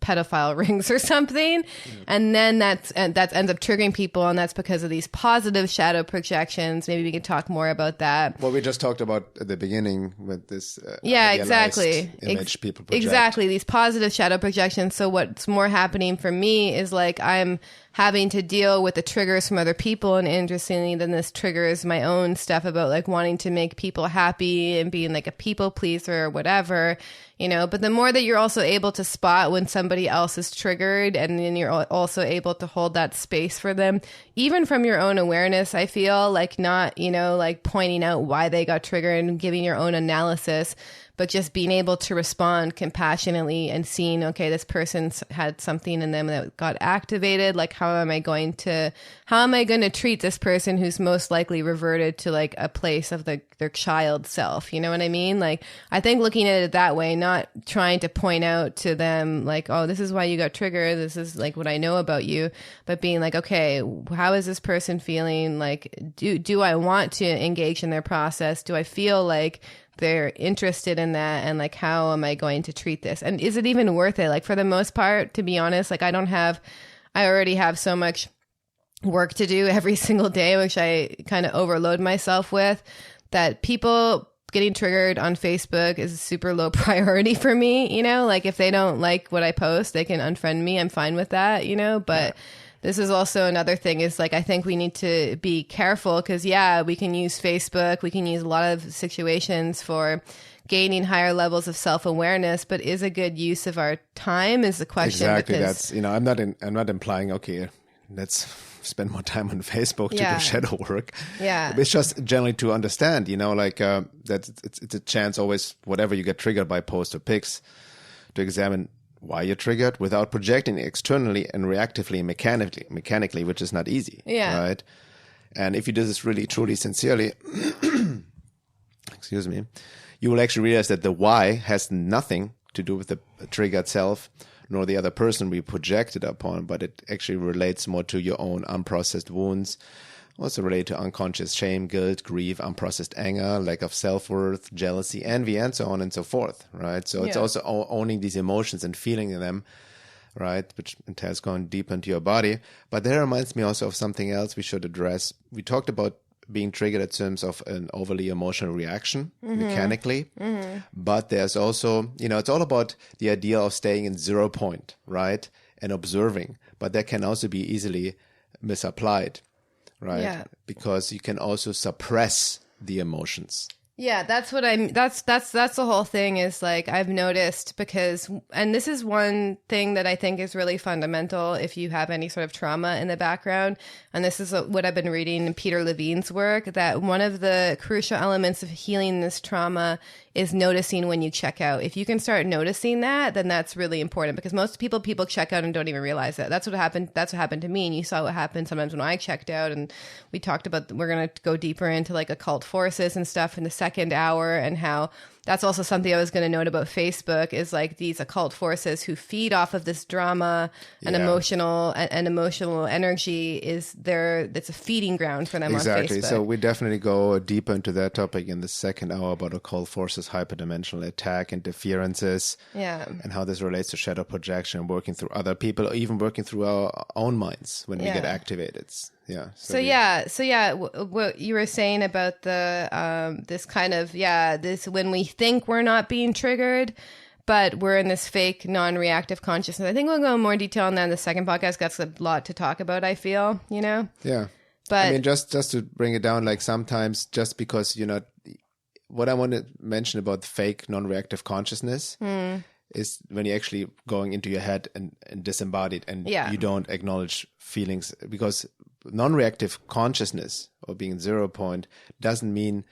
pedophile rings or something, and then that ends up triggering people, and that's because of these positive shadow projections. Maybe we can talk more about that. What we just talked about at the beginning with this exactly image people project. Exactly, these positive shadow projections. So what's more happening for me is like I'm having to deal with the triggers from other people, and interestingly, then this triggers my own stuff about like wanting to make people happy and being like a people pleaser or whatever, you know. But the more that you're also able to spot when somebody else is triggered, and then you're also able to hold that space for them, even from your own awareness, I feel like, not, you know, like pointing out why they got triggered and giving your own analysis, but just being able to respond compassionately and seeing, okay, this person's had something in them that got activated. Like, how am I going to treat this person who's most likely reverted to like a place of their child self? You know what I mean? Like, I think looking at it that way, not trying to point out to them like, oh, this is why you got triggered, this is like what I know about you, but being like, okay, how is this person feeling? Like, do I want to engage in their process? Do I feel like they're interested in that? And like, how am I going to treat this? And is it even worth it? Like, for the most part, to be honest, like I already have so much work to do every single day, which I kind of overload myself with, that people getting triggered on Facebook is a super low priority for me. You know, like if they don't like what I post, they can unfriend me. I'm fine with that, you know, but this is also another thing, is like, I think we need to be careful, because we can use Facebook, we can use a lot of situations for gaining higher levels of self-awareness, but is a good use of our time is the question. Exactly. That's, you know, I'm not implying, okay, let's spend more time on Facebook to do shadow work. Yeah. It's just generally to understand, you know, like that it's a chance always, whatever you get triggered by posts or pics, to examine why you're triggered without projecting externally and reactively, mechanically, which is not easy. Yeah. Right. And if you do this really, truly, sincerely, excuse me, you will actually realize that the why has nothing to do with the trigger itself, nor the other person we projected upon, but it actually relates more to your own unprocessed wounds, also related to unconscious shame, guilt, grief, unprocessed anger, lack of self-worth, jealousy, envy, and so on and so forth, right? So it's also owning these emotions and feeling them, right? Which entails going deep into your body. But that reminds me also of something else we should address. We talked about being triggered in terms of an overly emotional reaction, mechanically. Mm-hmm. But there's also, you know, it's all about the idea of staying in 0 point, right? And observing. But that can also be easily misapplied. Right. Yeah. Because you can also suppress the emotions. Yeah, that's what that's the whole thing, is like, I've noticed, because, and this is one thing that I think is really fundamental if you have any sort of trauma in the background. And this is what I've been reading in Peter Levine's work, that one of the crucial elements of healing this trauma is noticing when you check out. If you can start noticing that, then that's really important, because most people check out and don't even realize that. That's what happened to me. And you saw what happened sometimes when I checked out. And we talked about, we're going to go deeper into like occult forces and stuff in the second hour, and how that's also something I was going to note about Facebook, is like these occult forces who feed off of this drama and emotional energy it's a feeding ground for them on Facebook. Exactly. So we definitely go deeper into that topic in the second hour about occult forces, hyperdimensional attack, interferences, and how this relates to shadow projection, working through other people, or even working through our own minds when we get activated. What you were saying about the this kind of this, when we think we're not being triggered, but we're in this fake non-reactive consciousness. I think we'll go in more detail on that in the second podcast. That's a lot to talk about, I feel, Yeah. But I mean, just to bring it down, like sometimes just because, what I want to mention about fake non-reactive consciousness is when you're actually going into your head and disembodied, and you don't acknowledge feelings, because non-reactive consciousness, or being 0 point, doesn't mean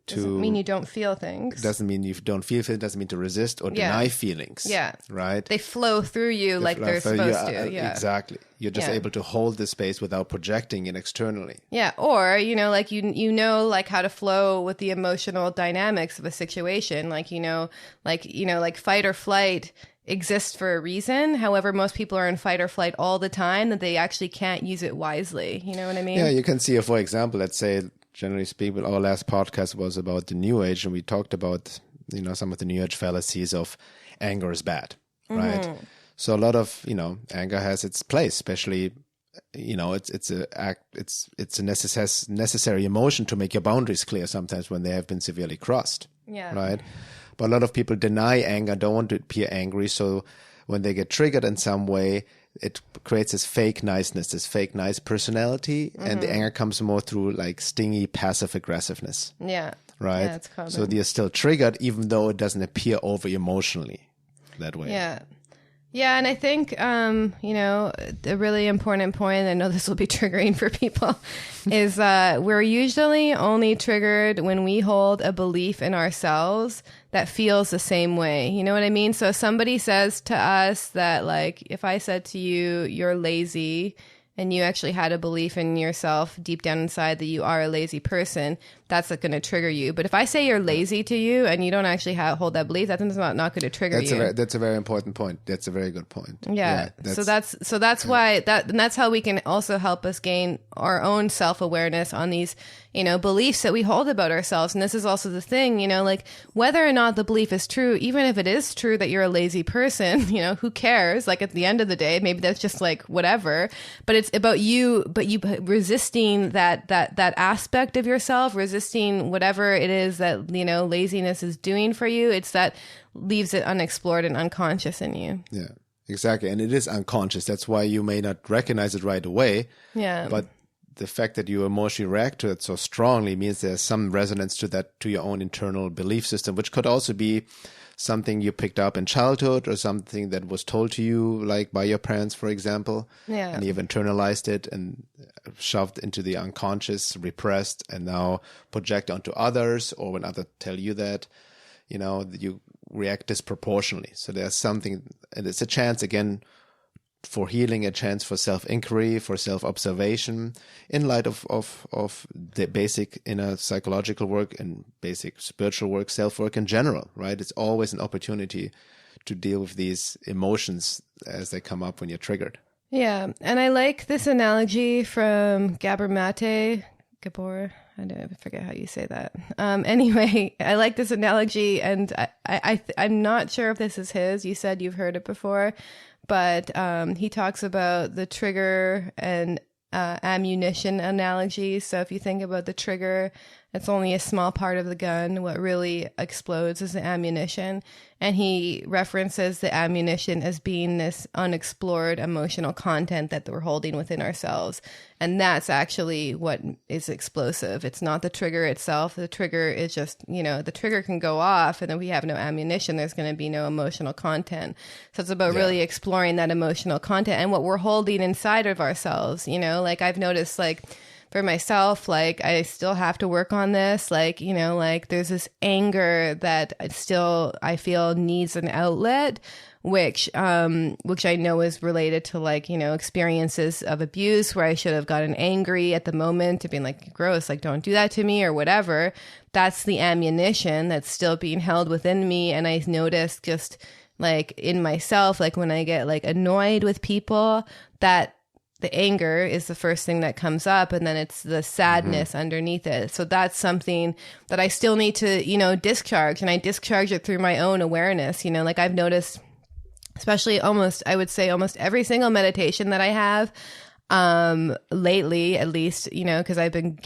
doesn't mean you don't feel things. Doesn't mean you don't feel things. Doesn't mean to resist or deny feelings. Yeah. Right? They flow through you like they're supposed to. Yeah. Exactly. You're just able to hold the space without projecting it externally. Yeah. Or, like how to flow with the emotional dynamics of a situation. Like fight or flight exists for a reason. However, most people are in fight or flight all the time, that they actually can't use it wisely. You know what I mean? Yeah. You can see, for example, let's say, generally speaking, our last podcast was about the New Age, and we talked about, some of the New Age fallacies of anger is bad, right? Mm-hmm. So a lot of, anger has its place, especially, it's a necessary emotion to make your boundaries clear sometimes when they have been severely crossed, right? But a lot of people deny anger, don't want to appear angry, so when they get triggered in some way, it creates this fake niceness, this fake nice personality, and the anger comes more through like stingy passive aggressiveness. Yeah. Right? Yeah, that's common. So they're still triggered, even though it doesn't appear over emotionally that way. Yeah. Yeah, and I think, a really important point, I know this will be triggering for people, is we're usually only triggered when we hold a belief in ourselves that feels the same way. You know what I mean? So if somebody says to us that, like, if I said to you, you're lazy, and you actually had a belief in yourself deep down inside that you are a lazy person, that's going to trigger you. But if I say you're lazy to you and you don't actually hold that belief, that's not going to trigger you. That's a very important point. That's a very good point. Yeah. That's why and that's how we can also help us gain our own self-awareness on these, beliefs that we hold about ourselves. And this is also the thing, like whether or not the belief is true, even if it is true that you're a lazy person, who cares? Like at the end of the day, maybe that's just like whatever, but it's about you, resisting that aspect of yourself, resisting whatever it is that, laziness is doing for you. It's that leaves it unexplored and unconscious in you. Yeah, exactly. And it is unconscious. That's why you may not recognize it right away. Yeah. But the fact that you emotionally react to it so strongly means there's some resonance to your own internal belief system, which could also be something you picked up in childhood or something that was told to you, like by your parents, for example. Yeah. And you've internalized it and shoved into the unconscious, repressed, and now project onto others, or when others tell you that, you react disproportionately. So there's something, and it's a chance again for healing, a chance for self-inquiry, for self-observation in light of the basic inner psychological work and basic spiritual work, self-work in general, right? It's always an opportunity to deal with these emotions as they come up when you're triggered. Yeah, and I like this analogy from Gabor, I forget how you say that. Anyway, I like this analogy, and I'm not sure if this is his. You said you've heard it before, but he talks about the trigger and ammunition analogy. So if you think about the trigger, it's only a small part of the gun. What really explodes is the ammunition. And he references the ammunition as being this unexplored emotional content that we're holding within ourselves. And that's actually what is explosive. It's not the trigger itself. The trigger is just, the trigger can go off, and then we have no ammunition. There's going to be no emotional content. So it's about really exploring that emotional content and what we're holding inside of ourselves. Like I've noticed, like, for myself, like I still have to work on this. Like, you know, like there's this anger that I feel needs an outlet, which I know is related to, like, you know, experiences of abuse where I should have gotten angry at the moment to being like, gross, like, don't do that to me or whatever. That's the ammunition that's still being held within me. And I noticed just like in myself, like when I get like annoyed with people, that the anger is the first thing that comes up, and then it's the sadness underneath it. So that's something that I still need to, you know, discharge, and I discharge it through my own awareness. You know, like I've noticed, especially I would say almost every single meditation that I have lately, at least, you know, because I've been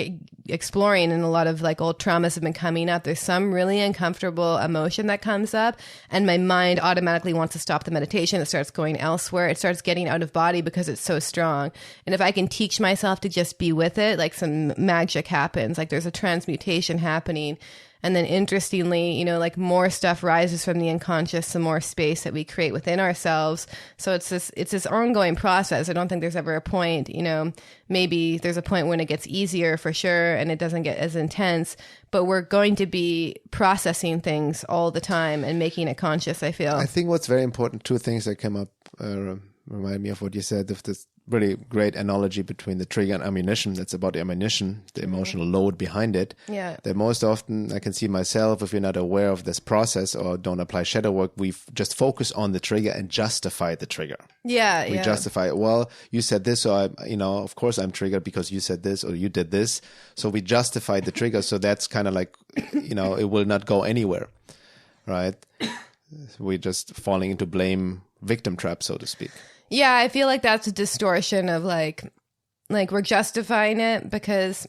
exploring and a lot of like old traumas have been coming up. There's some really uncomfortable emotion that comes up and my mind automatically wants to stop the meditation. It starts going elsewhere. It starts getting out of body because it's so strong. And if I can teach myself to just be with it, like some magic happens, like there's a transmutation happening. And then interestingly, you know, like more stuff rises from the unconscious, the more space that we create within ourselves. So it's this ongoing process. I don't think there's ever a point, you know, maybe there's a point when it gets easier for sure and it doesn't get as intense, but we're going to be processing things all the time and making it conscious, I feel. I think what's very important, two things that came up, remind me of what you said, of this really great analogy between the trigger and ammunition. That's about the ammunition, the emotional load behind it. Yeah. That most often I can see myself, if you're not aware of this process or don't apply shadow work, we just focus on the trigger and justify the trigger. Yeah. We justify it. Well, you said this, so of course I'm triggered because you said this or you did this. So we justify the trigger. So that's kind of like, you know, it will not go anywhere, right? We're just falling into blame victim trap, so to speak. Yeah, I feel like that's a distortion of like we're justifying it because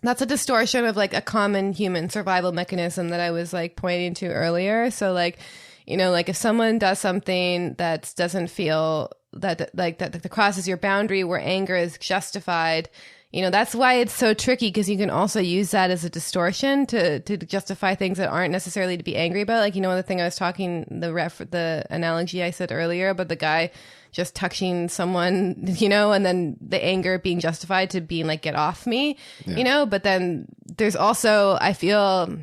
that's a distortion of like a common human survival mechanism that I was like pointing to earlier. So like, you know, like if someone does something that doesn't feel that crosses your boundary where anger is justified, you know, that's why it's so tricky, because you can also use that as a distortion to justify things that aren't necessarily to be angry about. Like, you know, the thing I was talking, the analogy I said earlier about the guy just touching someone, you know, and then the anger being justified to being like, get off me, you know, but then there's also, I feel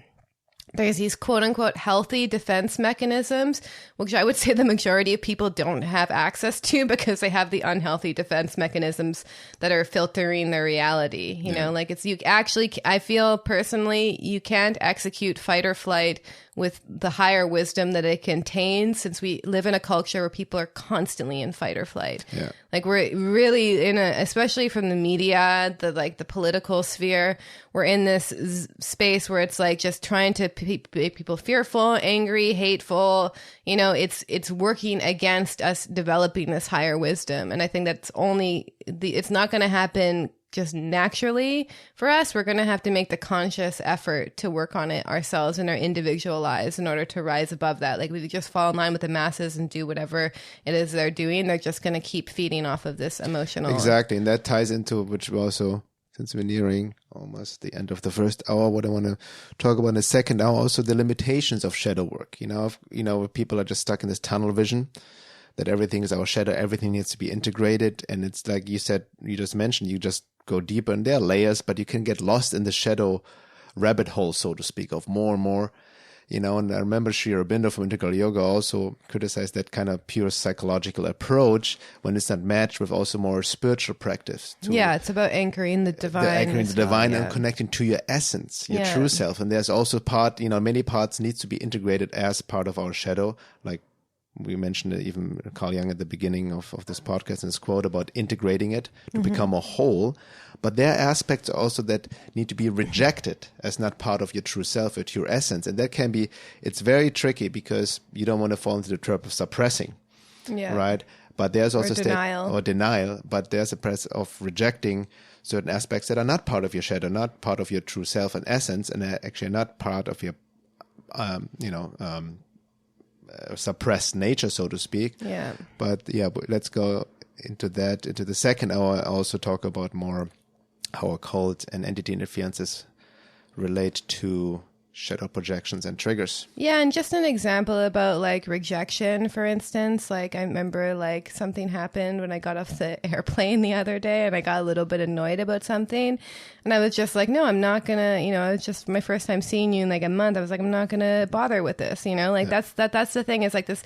there's these quote unquote healthy defense mechanisms, which I would say the majority of people don't have access to because they have the unhealthy defense mechanisms that are filtering their reality. You know, like I feel personally, you can't execute fight or flight with the higher wisdom that it contains, since we live in a culture where people are constantly in fight or flight. Yeah. Like we're really especially from the media, the political sphere, we're in this space where it's like just trying to make people fearful, angry, hateful. You know, it's working against us developing this higher wisdom. And I think that's it's not going to happen just naturally for us. We're going to have to make the conscious effort to work on it ourselves in our individual lives in order to rise above that. Like, we just fall in line with the masses and do whatever it is they're doing. They're just going to keep feeding off of this emotional. Exactly. And that ties into, which we also, since we're nearing almost the end of the first hour, what I want to talk about in the second hour, also the limitations of shadow work. You know, if people are just stuck in this tunnel vision, that everything is our shadow, everything needs to be integrated. And it's like you said, you just mentioned, you just go deeper and there are layers, but you can get lost in the shadow rabbit hole, so to speak, of more and more, you know. And I remember Sri Aurobindo from Integral Yoga also criticized that kind of pure psychological approach when it's not matched with also more spiritual practice. It's about anchoring the divine. And connecting to your essence, your true self. And there's also many parts needs to be integrated as part of our shadow, like we mentioned it, even Carl Jung at the beginning of this podcast in his quote about integrating it to become a whole. But there are aspects also that need to be rejected as not part of your true self or true essence. And that it's very tricky because you don't want to fall into the trap of suppressing, right? But there's also denial, but there's a process of rejecting certain aspects that are not part of your shadow, not part of your true self and essence, and are actually not part of your, suppressed nature, so to speak. Yeah. But let's go into the second hour. I also talk about more how occult and entity interferences relate to shadow projections and triggers. Yeah, and just an example about like rejection, for instance. Like I remember like something happened when I got off the airplane the other day and I got a little bit annoyed about something. And I was just like, no, I'm not gonna, it's just my first time seeing you in like a month. I was like, I'm not gonna bother with this, like that's the thing, is like this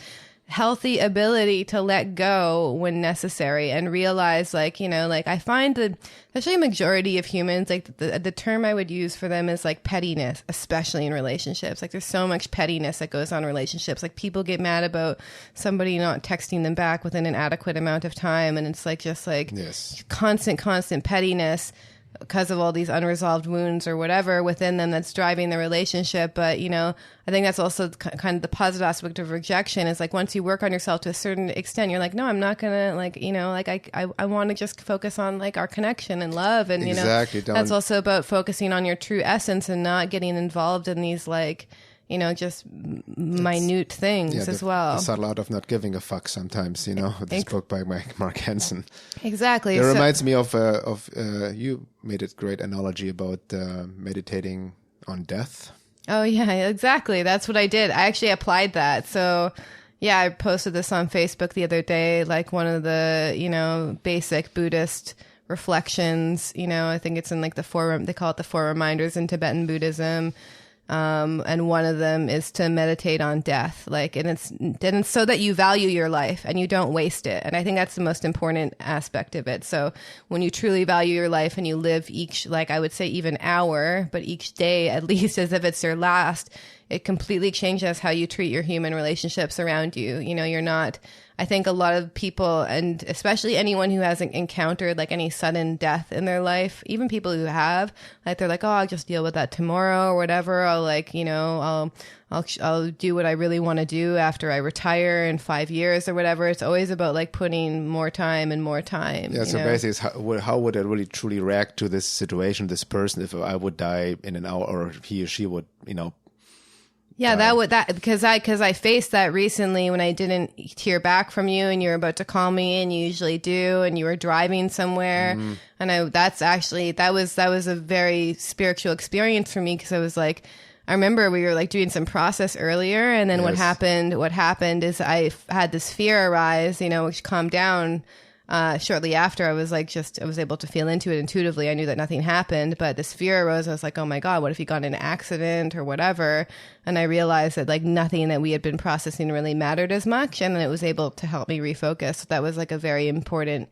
healthy ability to let go when necessary and realize like I find that especially a majority of humans, like the term I would use for them is like pettiness, especially in relationships. Like there's so much pettiness that goes on in relationships. Like people get mad about somebody not texting them back within an adequate amount of time, and it's like just like constant pettiness because of all these unresolved wounds or whatever within them that's driving the relationship. But, I think that's also kind of the positive aspect of rejection, is like once you work on yourself to a certain extent, you're like, no, I'm not going to like, I want to just focus on like our connection and love. And, exactly. That's also about focusing on your true essence and not getting involved in these like, just minute things as well. The subtle art of not giving a fuck sometimes, this book by Mark Hansen. Exactly. It reminds me of you made a great analogy about meditating on death. Oh, yeah, exactly. That's what I did. I actually applied that. So, yeah, I posted this on Facebook the other day, like one of the, basic Buddhist reflections. I think it's in like they call it the 4 reminders in Tibetan Buddhism. And one of them is to meditate on death, and it's so that you value your life and you don't waste it. And I think that's the most important aspect of it. So when you truly value your life and you live each, like I would say even hour, but each day at least as if it's your last, it completely changes how you treat your human relationships around you. You're not, I think a lot of people, and especially anyone who hasn't encountered like any sudden death in their life, even people who have, like they're like, oh, I'll just deal with that tomorrow or whatever. I'll like, I'll do what I really want to do after I retire in 5 years or whatever. It's always about like putting more time and more time. Yeah. So basically, it's how would I really truly react to this situation, this person, if I would die in an hour, or he or she would, Yeah, because I faced that recently when I didn't hear back from you and you were about to call me, and you usually do, and you were driving somewhere. Mm-hmm. And that was a very spiritual experience for me, because I was like, I remember we were like doing some process earlier, and then what happened is I had this fear arise, which calmed down. Shortly after, I was able to feel into it intuitively. I knew that nothing happened, but this fear arose. I was like, oh my God, what if he got in an accident or whatever? And I realized that like nothing that we had been processing really mattered as much. And then it was able to help me refocus. So that was like a very important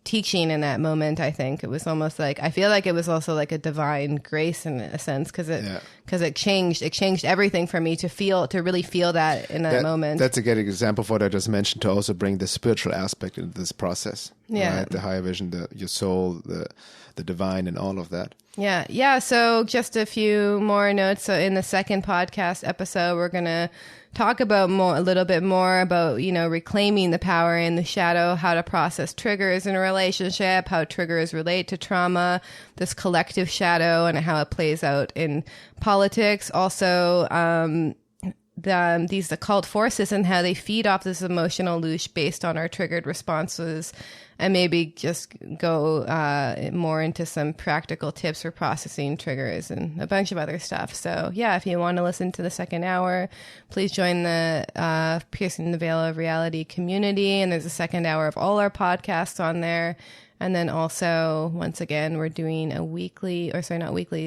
teaching in that moment. I think it was almost like, I feel like it was also like a divine grace in a sense, because it changed everything for me to really feel that in that moment. That's a good example of what I just mentioned, to also bring the spiritual aspect into this process. Yeah, right? The higher vision, your soul, the divine, and all of that. Yeah. So just a few more notes. So in the second podcast episode, we're gonna talk about a little bit more about, reclaiming the power in the shadow, how to process triggers in a relationship, how triggers relate to trauma, this collective shadow, and how it plays out in politics. Also, these occult forces and how they feed off this emotional leash based on our triggered responses, and maybe just go more into some practical tips for processing triggers and a bunch of other stuff. So yeah, if you want to listen to the second hour, please join the Piercing the Veil of Reality community. And there's a second hour of all our podcasts on there. And then also, once again, we're doing a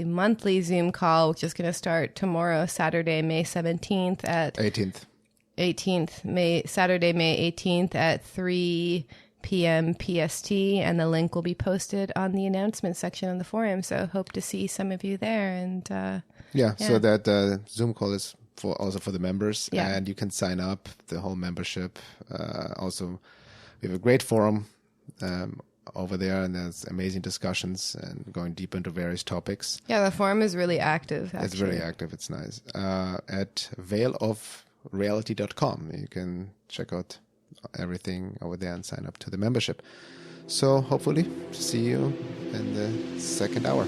monthly Zoom call, which is going to start tomorrow, Saturday, May 17th at 18th, Saturday, May 18th at 3 p.m. PST, and the link will be posted on the announcement section of the forum. So hope to see some of you there. And so that Zoom call is also for the members, and you can sign up the whole membership. Also, we have a great forum over there, and there's amazing discussions and going deep into various topics. Yeah, the forum is really active. Actually. It's really active. It's nice. At veilofreality.com, you can check out everything over there and sign up to the membership. So hopefully see you in the second hour.